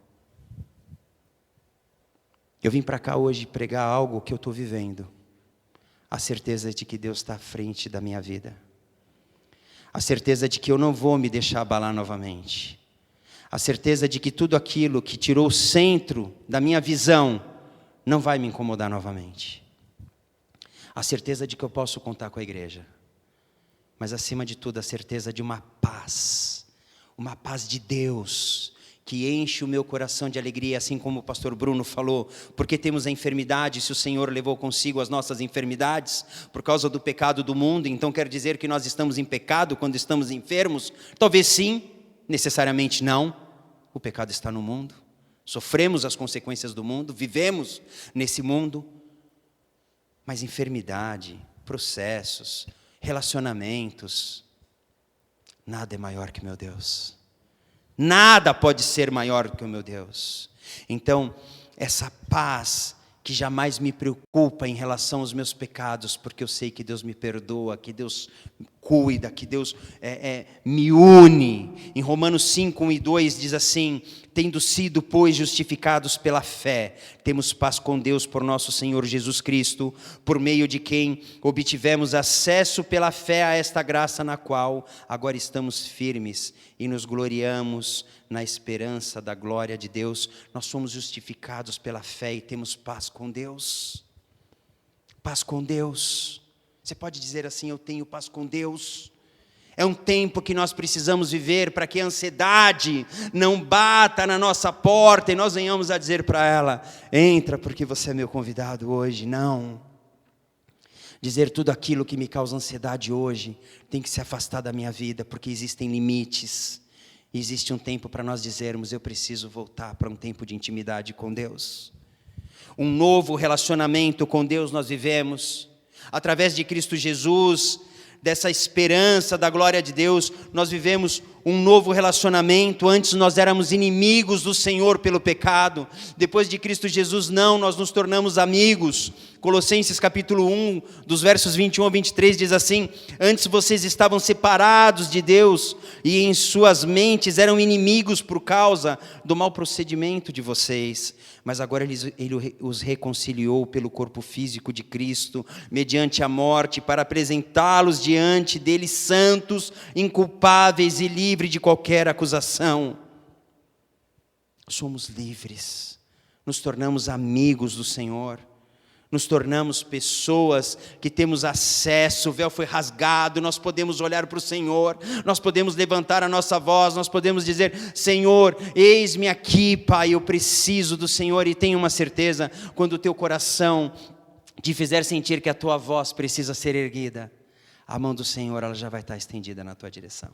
Eu vim para cá hoje pregar algo que eu estou vivendo. A certeza de que Deus está à frente da minha vida. A certeza de que eu não vou me deixar abalar novamente. A certeza de que tudo aquilo que tirou o centro da minha visão não vai me incomodar novamente. A certeza de que eu posso contar com a igreja. Mas acima de tudo a certeza de uma paz de Deus, que enche o meu coração de alegria, assim como o pastor Bruno falou, porque temos a enfermidade, se o Senhor levou consigo as nossas enfermidades, por causa do pecado do mundo, então quer dizer que nós estamos em pecado quando estamos enfermos? Talvez sim, necessariamente não, o pecado está no mundo, sofremos as consequências do mundo, vivemos nesse mundo, mas enfermidade, processos, relacionamentos, nada é maior que meu Deus. Nada pode ser maior que o meu Deus. Então, essa paz que jamais me preocupa em relação aos meus pecados, porque eu sei que Deus me perdoa, que Deus cuida, que Deus me une. Em Romanos 5, 1 e 2 diz assim, tendo sido, pois, justificados pela fé, temos paz com Deus por nosso Senhor Jesus Cristo, por meio de quem obtivemos acesso pela fé a esta graça na qual agora estamos firmes e nos gloriamos na esperança da glória de Deus. Nós somos justificados pela fé e temos paz com Deus. Paz com Deus. Você pode dizer assim, eu tenho paz com Deus. É um tempo que nós precisamos viver para que a ansiedade não bata na nossa porta e nós venhamos a dizer para ela, entra porque você é meu convidado hoje. Não. Dizer tudo aquilo que me causa ansiedade hoje tem que se afastar da minha vida, porque existem limites. Existe um tempo para nós dizermos, eu preciso voltar para um tempo de intimidade com Deus. Um novo relacionamento com Deus nós vivemos. Através de Cristo Jesus, dessa esperança da glória de Deus, nós vivemos um novo relacionamento. Antes nós éramos inimigos do Senhor pelo pecado. Depois de Cristo Jesus, não, nós nos tornamos amigos. Colossenses capítulo 1, dos versos 21 a 23 diz assim, antes vocês estavam separados de Deus e em suas mentes eram inimigos por causa do mau procedimento de vocês. Mas agora ele os reconciliou pelo corpo físico de Cristo, mediante a morte, para apresentá-los diante dele santos, inculpáveis e livres de qualquer acusação. Somos livres, nos tornamos amigos do Senhor. Nos tornamos pessoas que temos acesso, o véu foi rasgado, nós podemos olhar para o Senhor, nós podemos levantar a nossa voz, nós podemos dizer, Senhor, eis-me aqui, Pai, eu preciso do Senhor. E tenho uma certeza, quando o teu coração te fizer sentir que a tua voz precisa ser erguida, a mão do Senhor ela já vai estar estendida na tua direção.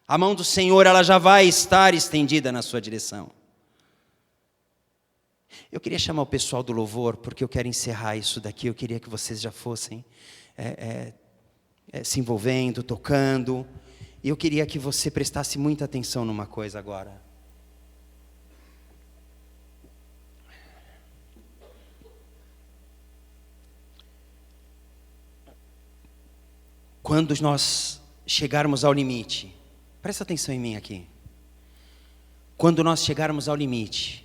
A mão do Senhor ela já vai estar estendida na sua direção. Eu queria chamar o pessoal do louvor, porque eu quero encerrar isso daqui. Eu queria que vocês já fossem se envolvendo, tocando. E eu queria que você prestasse muita atenção numa coisa agora. Quando nós chegarmos ao limite, presta atenção em mim aqui. Quando nós chegarmos ao limite,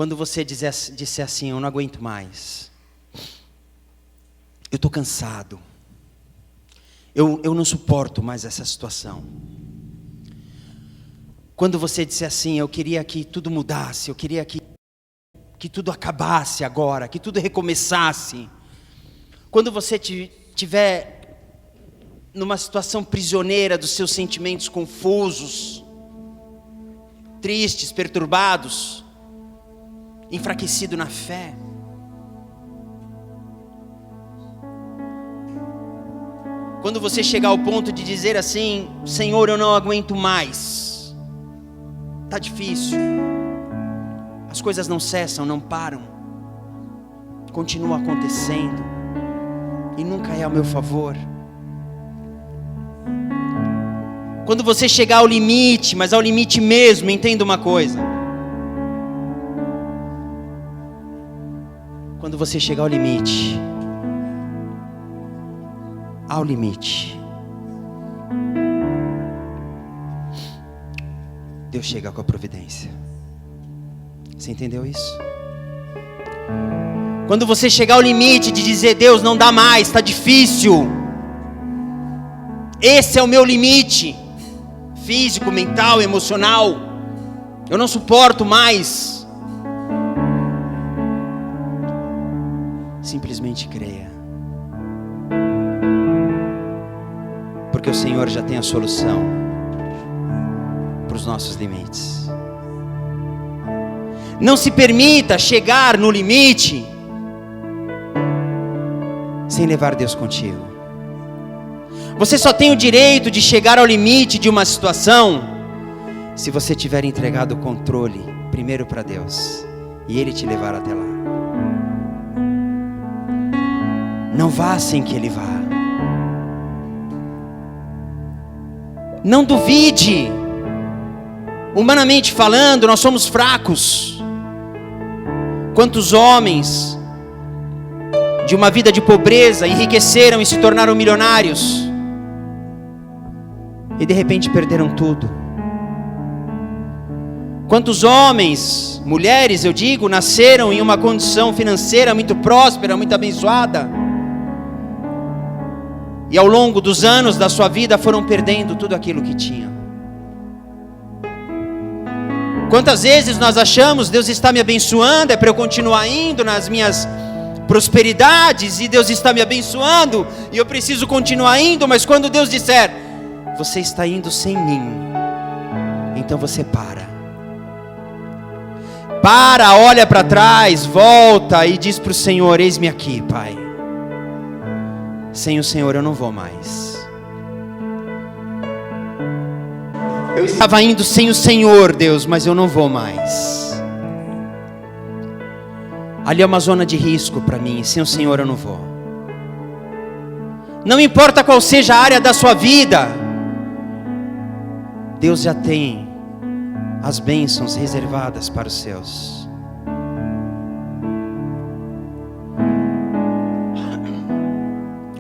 Quando você disser assim, eu não aguento mais, eu estou cansado, eu não suporto mais essa situação. Quando você disser assim, eu queria que tudo mudasse, eu queria que tudo acabasse agora, que tudo recomeçasse. Quando você estiver numa situação prisioneira dos seus sentimentos confusos, tristes, perturbados, enfraquecido na fé, quando você chegar ao ponto de dizer assim, Senhor, eu não aguento mais, está difícil, as coisas não cessam, não param, continuam acontecendo, e nunca é ao meu favor. Quando você chegar ao limite, mas ao limite mesmo, entenda uma coisa. Quando você chegar ao limite, Deus chega com a providência. Você entendeu isso? Quando você chegar ao limite de dizer, Deus, não dá mais, está difícil, esse é o meu limite, físico, mental, emocional, eu não suporto mais, simplesmente creia, porque o Senhor já tem a solução para os nossos limites. Não se permita chegar no limite sem levar Deus contigo. Você só tem o direito de chegar ao limite de uma situação se você tiver entregado o controle primeiro para Deus e Ele te levar até lá. Não vá sem que Ele vá. Não duvide. Humanamente falando, nós somos fracos. Quantos homens de uma vida de pobreza enriqueceram e se tornaram milionários e de repente perderam tudo? Quantos homens, mulheres eu digo, nasceram em uma condição financeira muito próspera, muito abençoada, e ao longo dos anos da sua vida foram perdendo tudo aquilo que tinham? Quantas vezes nós achamos, Deus está me abençoando, é para eu continuar indo nas minhas prosperidades, e Deus está me abençoando, e eu preciso continuar indo, mas quando Deus disser, você está indo sem mim, então você para, olha para trás, volta e diz para o Senhor, eis-me aqui, Pai, sem o Senhor eu não vou mais. Eu estava indo sem o Senhor, Deus, mas eu não vou mais. Ali é uma zona de risco para mim, sem o Senhor eu não vou. Não importa qual seja a área da sua vida, Deus já tem as bênçãos reservadas para os seus.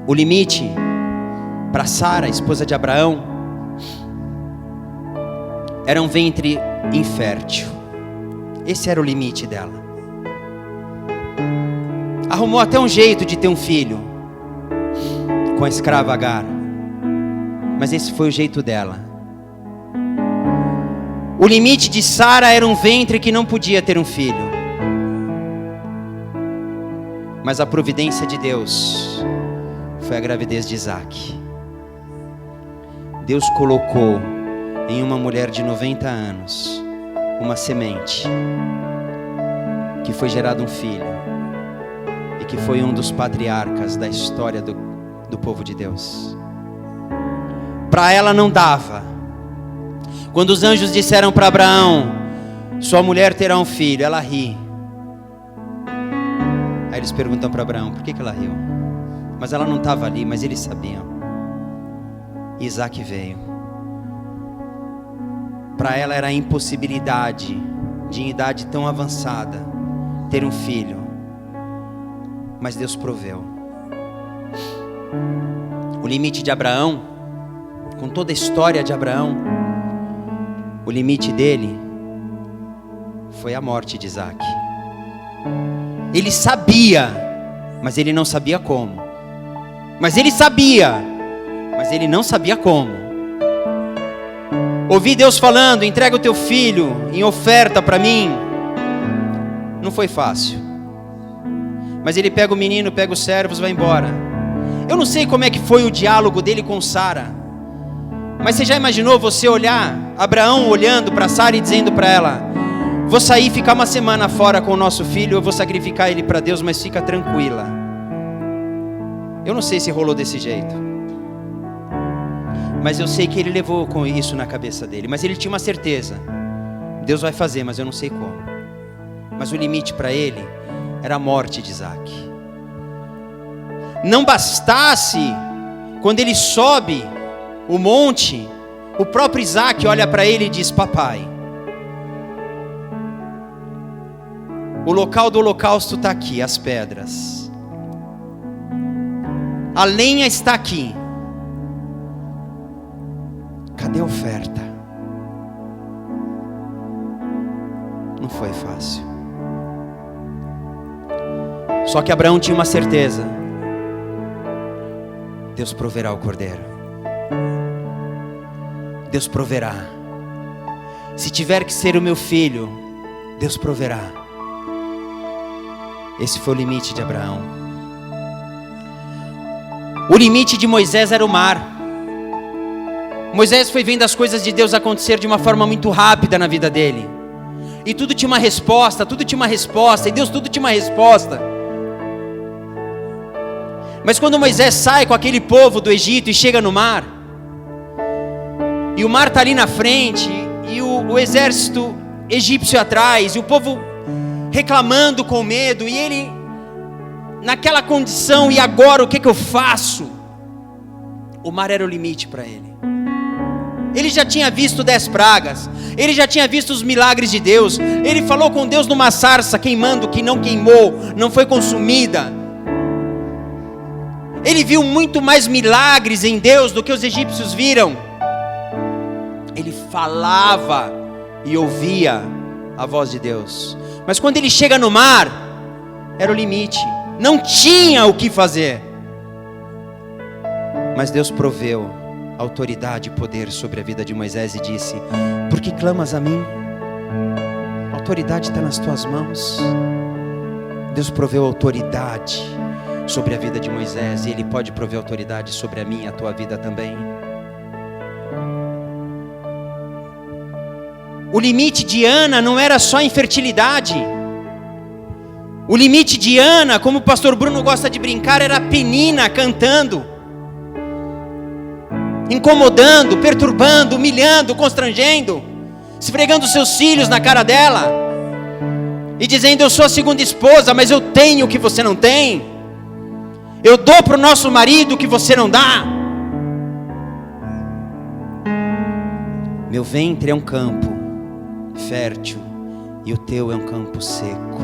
O limite para Sara, esposa de Abraão, era um ventre infértil. Esse era o limite dela. Arrumou até um jeito de ter um filho com a escrava Agar, mas esse foi o jeito dela. O limite de Sara era um ventre que não podia ter um filho, mas a providência de Deus foi a gravidez de Isaac. Deus colocou em uma mulher de 90 anos uma semente que foi gerado um filho e que foi um dos patriarcas da história do povo de Deus. Para ela não dava. Quando os anjos disseram para Abraão, sua mulher terá um filho, ela ri. Aí eles perguntam para Abraão, por que ela riu? Mas ela não estava ali, mas eles sabiam. Isaac veio. Para ela era a impossibilidade de, em idade tão avançada, ter um filho. Mas Deus proveu. O limite de Abraão, com toda a história de Abraão, o limite dele foi a morte de Isaac. Ele sabia, mas ele não sabia como. Mas ele sabia, mas ele não sabia como. Ouvi Deus falando: entrega o teu filho em oferta para mim. Não foi fácil. Mas ele pega o menino, pega os servos, vai embora. Eu não sei como é que foi o diálogo dele com Sara. Mas você já imaginou você olhar, Abraão olhando para Sara e dizendo para ela: vou sair, ficar uma semana fora com o nosso filho, eu vou sacrificar ele para Deus, mas fica tranquila. Eu não sei se rolou desse jeito, mas eu sei que ele levou com isso na cabeça dele. Mas ele tinha uma certeza: Deus vai fazer, mas eu não sei como. Mas o limite para ele era a morte de Isaac. Não bastasse, quando ele sobe o monte, o próprio Isaac olha para ele e diz: papai, o local do holocausto está aqui, as pedras, a lenha está aqui, cadê a oferta? Não foi fácil. Só que Abraão tinha uma certeza: Deus proverá o cordeiro. Deus proverá. Se tiver que ser o meu filho, Deus proverá. Esse foi o limite de Abraão. O limite de Moisés era o mar. Moisés foi vendo as coisas de Deus acontecer de uma forma muito rápida na vida dele. E tudo tinha uma resposta, tudo tinha uma resposta, e Deus tudo tinha uma resposta. Mas quando Moisés sai com aquele povo do Egito e chega no mar, e o mar está ali na frente, e o exército egípcio atrás, e o povo reclamando com medo, e ele naquela condição: e agora o que eu faço? O mar era o limite para ele. Ele já tinha visto 10 pragas, ele já tinha visto os milagres de Deus, ele falou com Deus numa sarça queimando, que não queimou, não foi consumida. Ele viu muito mais milagres em Deus do que os egípcios viram. Ele falava e ouvia a voz de Deus. Mas quando ele chega no mar, era o limite. Não tinha o que fazer. Mas Deus proveu autoridade e poder sobre a vida de Moisés e disse: por que clamas a mim? A autoridade está nas tuas mãos. Deus proveu autoridade sobre a vida de Moisés, e Ele pode prover autoridade sobre a minha e a tua vida também. O limite de Ana não era só infertilidade. O limite de Ana, como o pastor Bruno gosta de brincar, era a Penina cantando, incomodando, perturbando, humilhando, constrangendo, esfregando seus cílios na cara dela e dizendo: eu sou a segunda esposa, mas eu tenho o que você não tem. Eu dou para o nosso marido o que você não dá. Meu ventre é um campo fértil e o teu é um campo seco.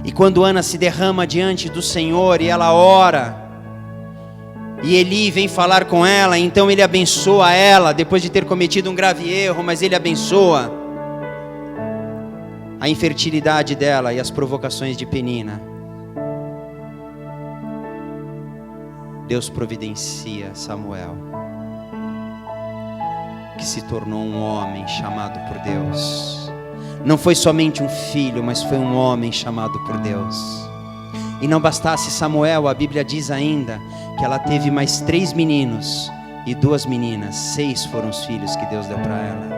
E quando Ana se derrama diante do Senhor e ela ora, e Eli vem falar com ela, então ele abençoa ela, depois de ter cometido um grave erro, mas ele abençoa a infertilidade dela e as provocações de Penina. Deus providencia Samuel, que se tornou um homem chamado por Deus. Não foi somente um filho, mas foi um homem chamado por Deus. E não bastasse Samuel, a Bíblia diz ainda que ela teve mais 3 meninos e 2 meninas. 6 foram os filhos que Deus deu para ela.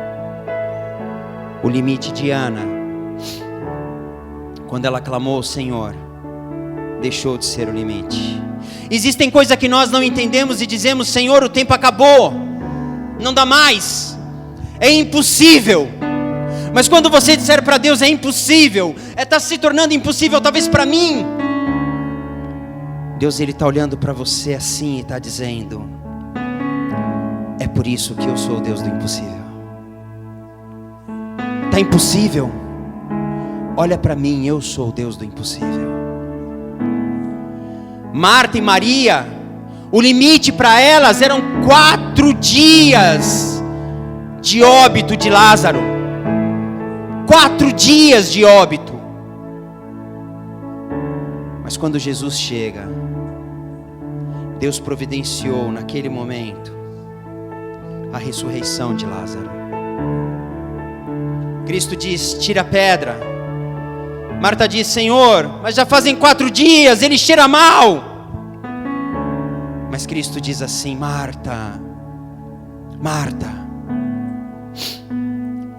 O limite de Ana, quando ela clamou ao Senhor, deixou de ser o limite. Existem coisas que nós não entendemos e dizemos: Senhor, o tempo acabou, não dá mais, é impossível. Mas quando você disser para Deus é impossível, está se tornando impossível talvez para mim, Deus, Ele está olhando para você assim e está dizendo: é por isso que eu sou o Deus do impossível. Está impossível? Olha para mim, eu sou o Deus do impossível. Marta e Maria, o limite para elas eram 4 dias de óbito de Lázaro. 4 dias de óbito. Mas quando Jesus chega, Deus providenciou naquele momento a ressurreição de Lázaro. Cristo diz: tira a pedra. Marta diz: Senhor, mas já fazem 4 dias, ele cheira mal. Mas Cristo diz assim: Marta, Marta,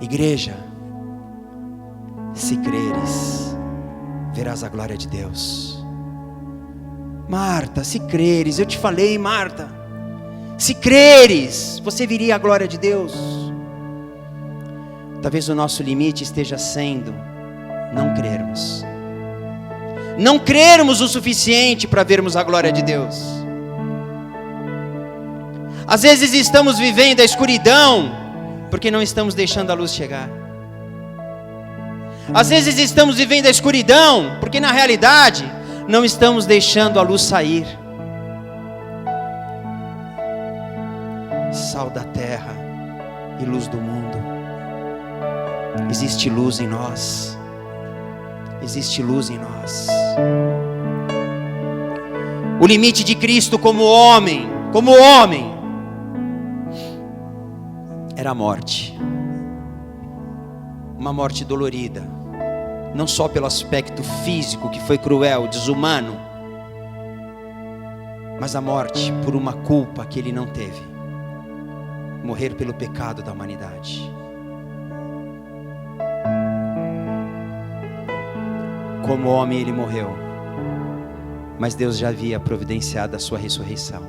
igreja, se creres, verás a glória de Deus. Marta, se creres, eu te falei, Marta, se creres, você viria a glória de Deus. Talvez o nosso limite esteja sendo não crermos. Não crermos o suficiente para vermos a glória de Deus. Às vezes estamos vivendo a escuridão porque não estamos deixando a luz chegar. Às vezes estamos vivendo a escuridão porque na realidade não estamos deixando a luz sair. Sal da terra e luz do mundo. Existe luz em nós. Existe luz em nós. O limite de Cristo como homem, era a morte. Uma morte dolorida, não só pelo aspecto físico que foi cruel, desumano, mas a morte por uma culpa que ele não teve. Morrer pelo pecado da humanidade. Como homem ele morreu, mas Deus já havia providenciado a sua ressurreição,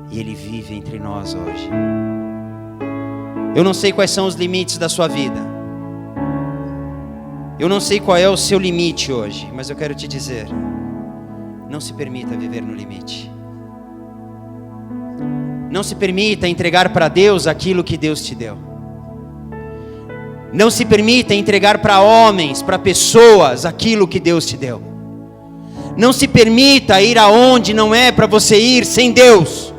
e ele vive entre nós hoje. Eu não sei quais são os limites da sua vida, eu não sei qual é o seu limite hoje, mas eu quero te dizer: não se permita viver no limite. Não se permita entregar para Deus aquilo que Deus te deu. Não se permita entregar para homens, para pessoas, aquilo que Deus te deu. Não se permita ir aonde não é para você ir sem Deus.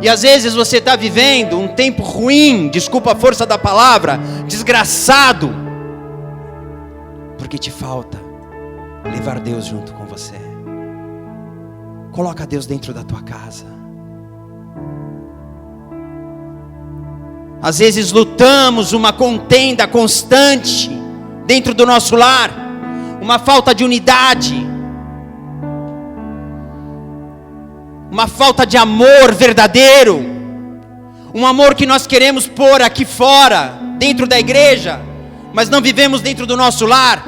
E às vezes você está vivendo um tempo ruim, desculpa a força da palavra, desgraçado, porque te falta levar Deus junto com você. Coloca Deus dentro da tua casa. Às vezes lutamos uma contenda constante dentro do nosso lar, uma falta de unidade, uma falta de amor verdadeiro, um amor que nós queremos pôr aqui fora, dentro da igreja, mas não vivemos dentro do nosso lar.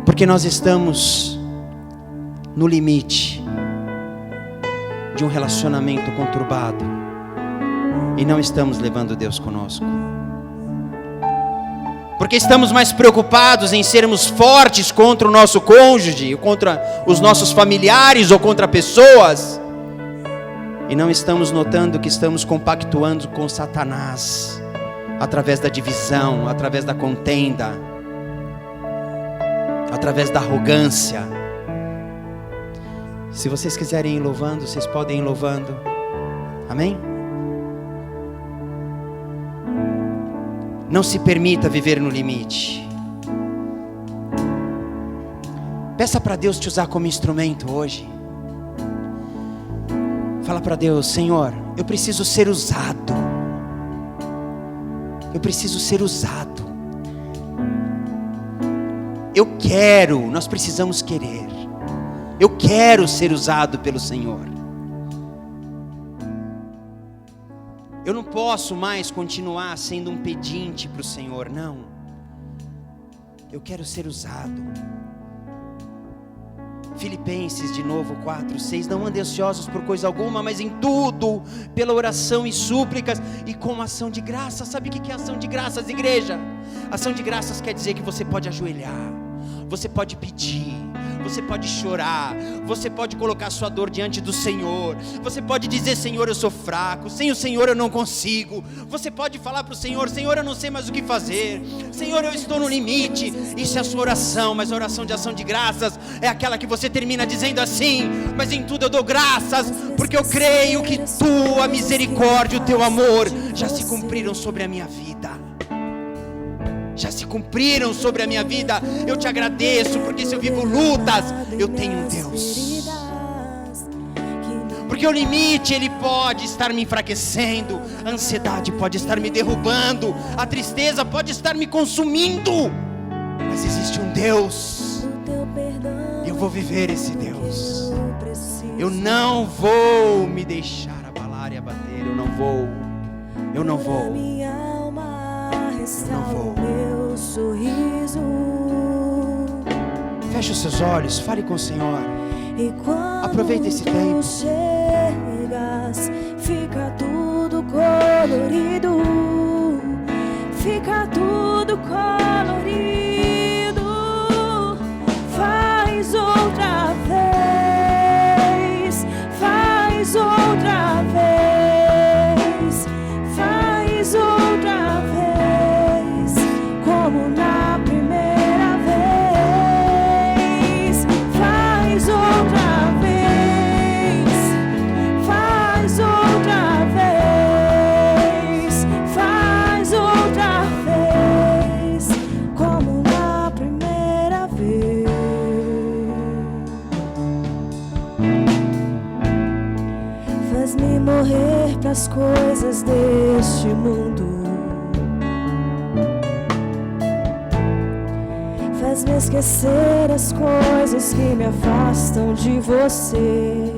Porque nós estamos no limite de um relacionamento conturbado e não estamos levando Deus conosco. Porque estamos mais preocupados em sermos fortes contra o nosso cônjuge, contra os nossos familiares ou contra pessoas, e não estamos notando que estamos compactuando com Satanás através da divisão, através da contenda, através da arrogância. Se vocês quiserem ir louvando, vocês podem ir louvando. Amém? Não se permita viver no limite. Peça para Deus te usar como instrumento hoje. Fala para Deus: Senhor, eu preciso ser usado. Eu preciso ser usado. Eu quero, nós precisamos querer. Eu quero ser usado pelo Senhor. Eu não posso mais continuar sendo um pedinte para o Senhor, não. Eu quero ser usado. Filipenses de novo 4:6, não andem ansiosos por coisa alguma, mas em tudo, pela oração e súplicas e com ação de graça. Sabe o que é ação de graças, igreja? Ação de graças quer dizer que você pode ajoelhar, você pode pedir, Você pode chorar, você pode colocar sua dor diante do Senhor, você pode dizer: Senhor, eu sou fraco, sem o Senhor eu não consigo. Você pode falar para o Senhor: Senhor, eu não sei mais o que fazer, Senhor, eu estou no limite. Isso é a sua oração, mas a oração de ação de graças é aquela que você termina dizendo assim: mas em tudo eu dou graças, porque eu creio que tua misericórdia e o teu amor já se cumpriram sobre a minha vida. Já se cumpriram sobre a minha vida. Eu te agradeço, porque se eu vivo lutas, eu tenho um Deus. Porque o limite, ele pode estar me enfraquecendo, a ansiedade pode estar me derrubando, a tristeza pode estar me consumindo, mas existe um Deus, e eu vou viver esse Deus. Eu não vou me deixar abalar e abater. Eu não vou. Eu não vou. Meu sorriso. Feche os seus olhos, fale com o Senhor. Aproveita esse tempo. Chegas, fica tudo colorido. Fica tudo colorido. Faz outra vez. Faz outra vez. Faz outra vez. Como na primeira vez. Faz outra vez. Faz outra vez. Faz outra vez. Como na primeira vez. Faz-me morrer pras coisas deste mundo. Faz-me esquecer as coisas que me afastam de você.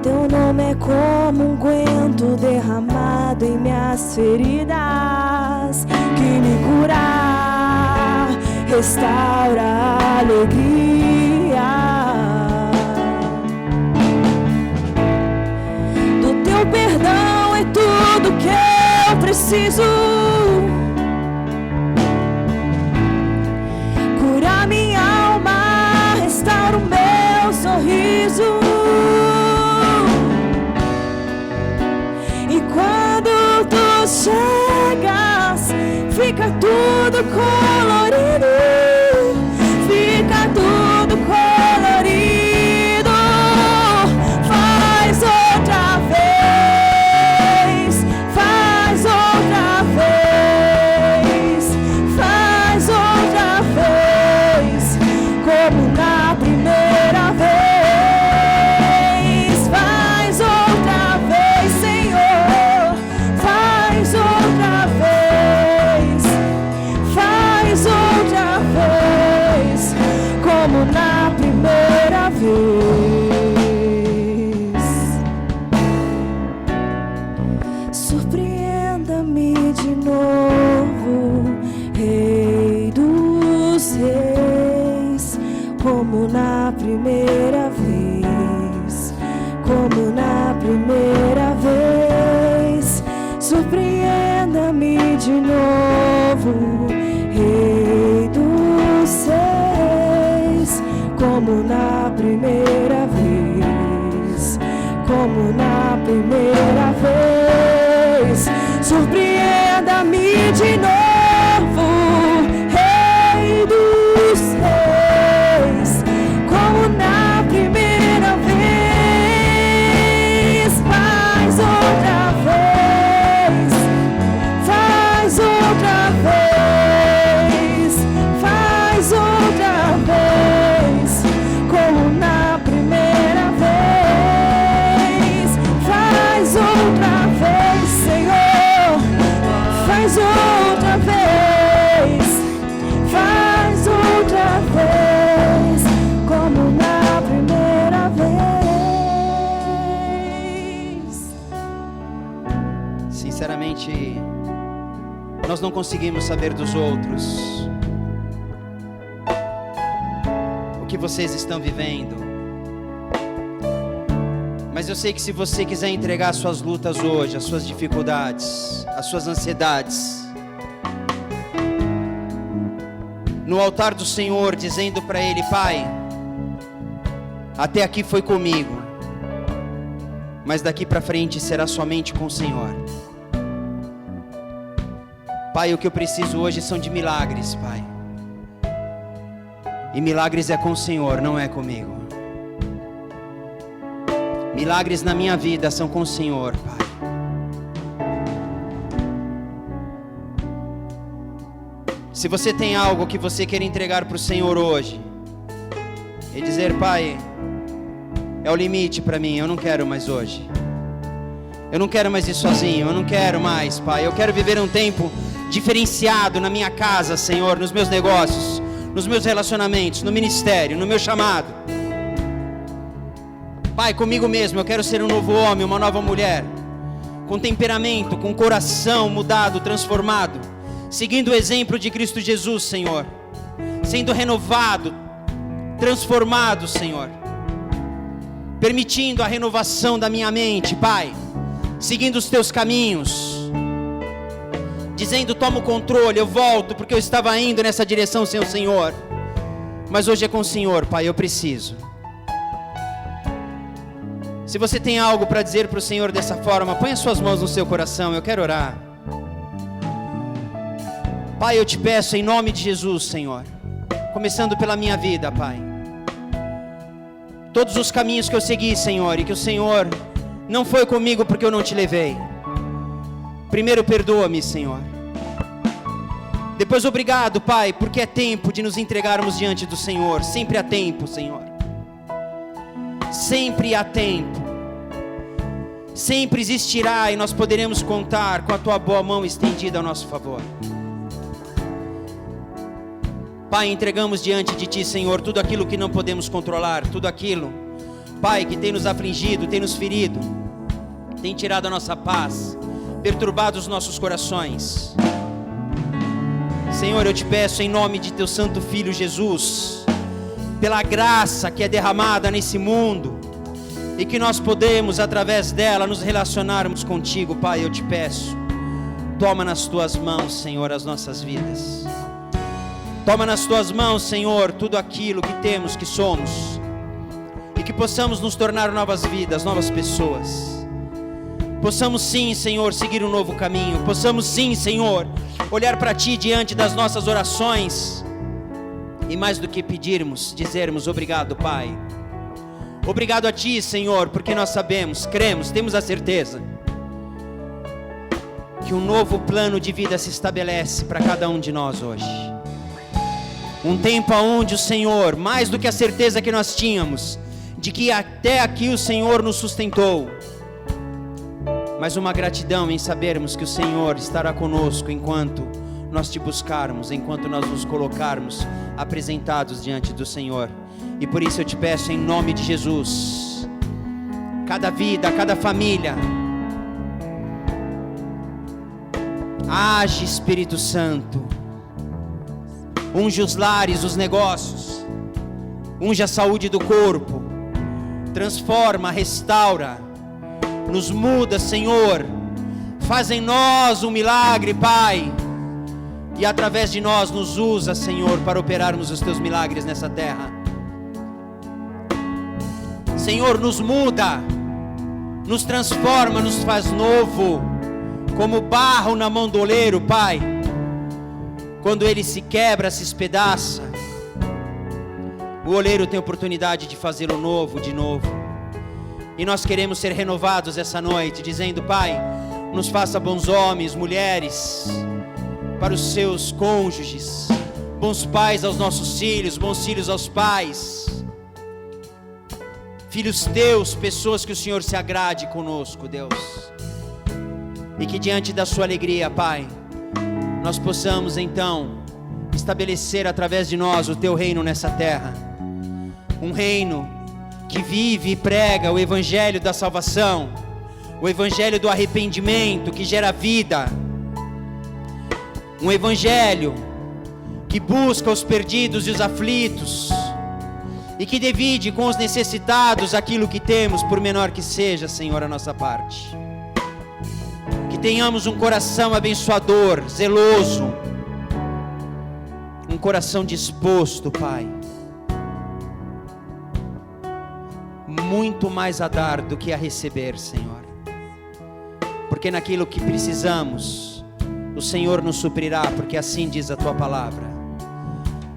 Teu nome é como um unguento derramado em minhas feridas, que me cura, restaura a alegria. Do teu perdão é tudo que eu preciso. Minha alma, restaura o meu sorriso. E quando tu chegas, fica tudo colorido. Fica tudo colorido. Faz outra vez. Faz outra vez. Faz outra vez. Como na primeira vez. Faz outra vez, Senhor. Faz outra vez. Faz outra vez. Como na primeira vez. Surpreenda-me de novo, Rei dos Reis. Como na primeira vez, como na primeira vez. Surpreenda-me de novo, Rei dos Reis. Como na primeira vez, como na primeira vez. Surpreenda-me de novo, Rei dos Reis. Como na primeira vez. Faz outra vez. Faz outra vez. Faz outra vez. Como na primeira vez. Faz outra vez, Senhor. Faz outra vez. Faz outra vez. Como na primeira vez. Sinceramente, nós não conseguimos saber dos outros o que vocês estão vivendo, mas eu sei que se você quiser entregar as suas lutas hoje, as suas dificuldades, as suas ansiedades no altar do Senhor, dizendo para Ele: Pai, até aqui foi comigo, mas daqui para frente será somente com o Senhor. Pai, o que eu preciso hoje são de milagres, Pai. E milagres é com o Senhor, não é comigo. Milagres na minha vida são com o Senhor, Pai. Se você tem algo que você quer entregar para o Senhor hoje, e dizer: Pai, é o limite para mim, eu não quero mais hoje. Eu não quero mais ir sozinho, eu não quero mais, Pai. Eu quero viver um tempo diferenciado na minha casa, Senhor, nos meus negócios, nos meus relacionamentos, no ministério, no meu chamado. Pai, comigo mesmo, eu quero ser um novo homem, uma nova mulher, com temperamento, com coração mudado, transformado, seguindo o exemplo de Cristo Jesus, Senhor, sendo renovado, transformado, Senhor, permitindo a renovação da minha mente, Pai, seguindo os teus caminhos, dizendo: toma o controle, eu volto, porque eu estava indo nessa direção sem o Senhor, mas hoje é com o Senhor, Pai, eu preciso. Se você tem algo para dizer para o Senhor dessa forma, põe as suas mãos no seu coração, eu quero orar. Pai, eu te peço em nome de Jesus, Senhor, começando pela minha vida, Pai, todos os caminhos que eu segui, Senhor, e que o Senhor não foi comigo porque eu não te levei. Primeiro, perdoa-me, Senhor. Depois, obrigado, Pai, porque é tempo de nos entregarmos diante do Senhor. Sempre há tempo, Senhor. Sempre há tempo. Sempre existirá e nós poderemos contar com a Tua boa mão estendida ao nosso favor. Pai, entregamos diante de Ti, Senhor, tudo aquilo que não podemos controlar, tudo aquilo, Pai, que tem nos afligido, tem nos ferido, tem tirado a nossa paz, perturbado os nossos corações. Senhor, eu te peço em nome de Teu Santo Filho Jesus, pela graça que é derramada nesse mundo, e que nós podemos, através dela, nos relacionarmos contigo, Pai, eu te peço, toma nas Tuas mãos, Senhor, as nossas vidas. Toma nas Tuas mãos, Senhor, tudo aquilo que temos, que somos, e que possamos nos tornar novas vidas, novas pessoas. Possamos sim, Senhor, seguir um novo caminho. Possamos sim, Senhor, olhar para Ti diante das nossas orações, e mais do que pedirmos, dizermos: obrigado, Pai. Obrigado a Ti, Senhor, porque nós sabemos, cremos, temos a certeza que um novo plano de vida se estabelece para cada um de nós hoje. Um tempo onde o Senhor, mais do que a certeza que nós tínhamos, de que até aqui o Senhor nos sustentou, mas uma gratidão em sabermos que o Senhor estará conosco enquanto nós Te buscarmos, enquanto nós nos colocarmos apresentados diante do Senhor. E por isso eu te peço em nome de Jesus, cada vida, cada família, age, Espírito Santo, unge os lares, os negócios, unge a saúde do corpo, transforma, restaura, nos muda, Senhor, faz em nós um milagre, Pai, e através de nós nos usa, Senhor, para operarmos os Teus milagres nessa terra. Senhor, nos muda, nos transforma, nos faz novo, como barro na mão do oleiro, Pai. Quando ele se quebra, se espedaça, o oleiro tem oportunidade de fazê-lo novo, de novo. E nós queremos ser renovados essa noite, dizendo: Pai, nos faça bons homens, mulheres, para os seus cônjuges, bons pais aos nossos filhos, bons filhos aos pais, filhos Teus, pessoas que o Senhor se agrade conosco, Deus. E que diante da Sua alegria, Pai, nós possamos então estabelecer através de nós o Teu reino nessa terra. Um reino que vive e prega o evangelho da salvação, o evangelho do arrependimento que gera vida. Um evangelho que busca os perdidos e os aflitos, e que divide com os necessitados aquilo que temos, por menor que seja, Senhor, a nossa parte. Que tenhamos um coração abençoador, zeloso, um coração disposto, Pai, muito mais a dar do que a receber, Senhor, porque naquilo que precisamos, o Senhor nos suprirá, porque assim diz a Tua palavra.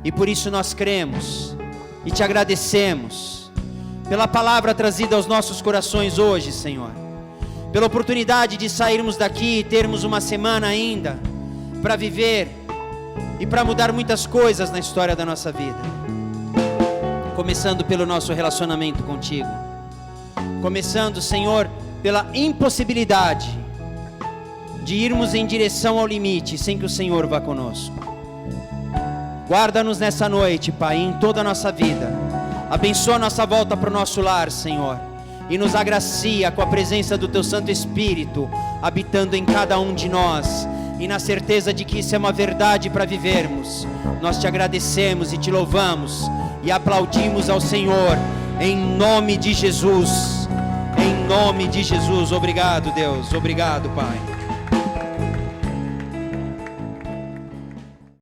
E por isso nós cremos e Te agradecemos pela palavra trazida aos nossos corações hoje, Senhor, pela oportunidade de sairmos daqui e termos uma semana ainda para viver e para mudar muitas coisas na história da nossa vida, começando pelo nosso relacionamento contigo, começando, Senhor, pela impossibilidade de irmos em direção ao limite sem que o Senhor vá conosco. Guarda-nos nessa noite, Pai, em toda a nossa vida. Abençoa a nossa volta para o nosso lar, Senhor, e nos agracia com a presença do Teu Santo Espírito habitando em cada um de nós, e na certeza de que isso é uma verdade para vivermos. Nós Te agradecemos e Te louvamos e aplaudimos ao Senhor, em nome de Jesus, em nome de Jesus. Obrigado, Deus, obrigado, Pai.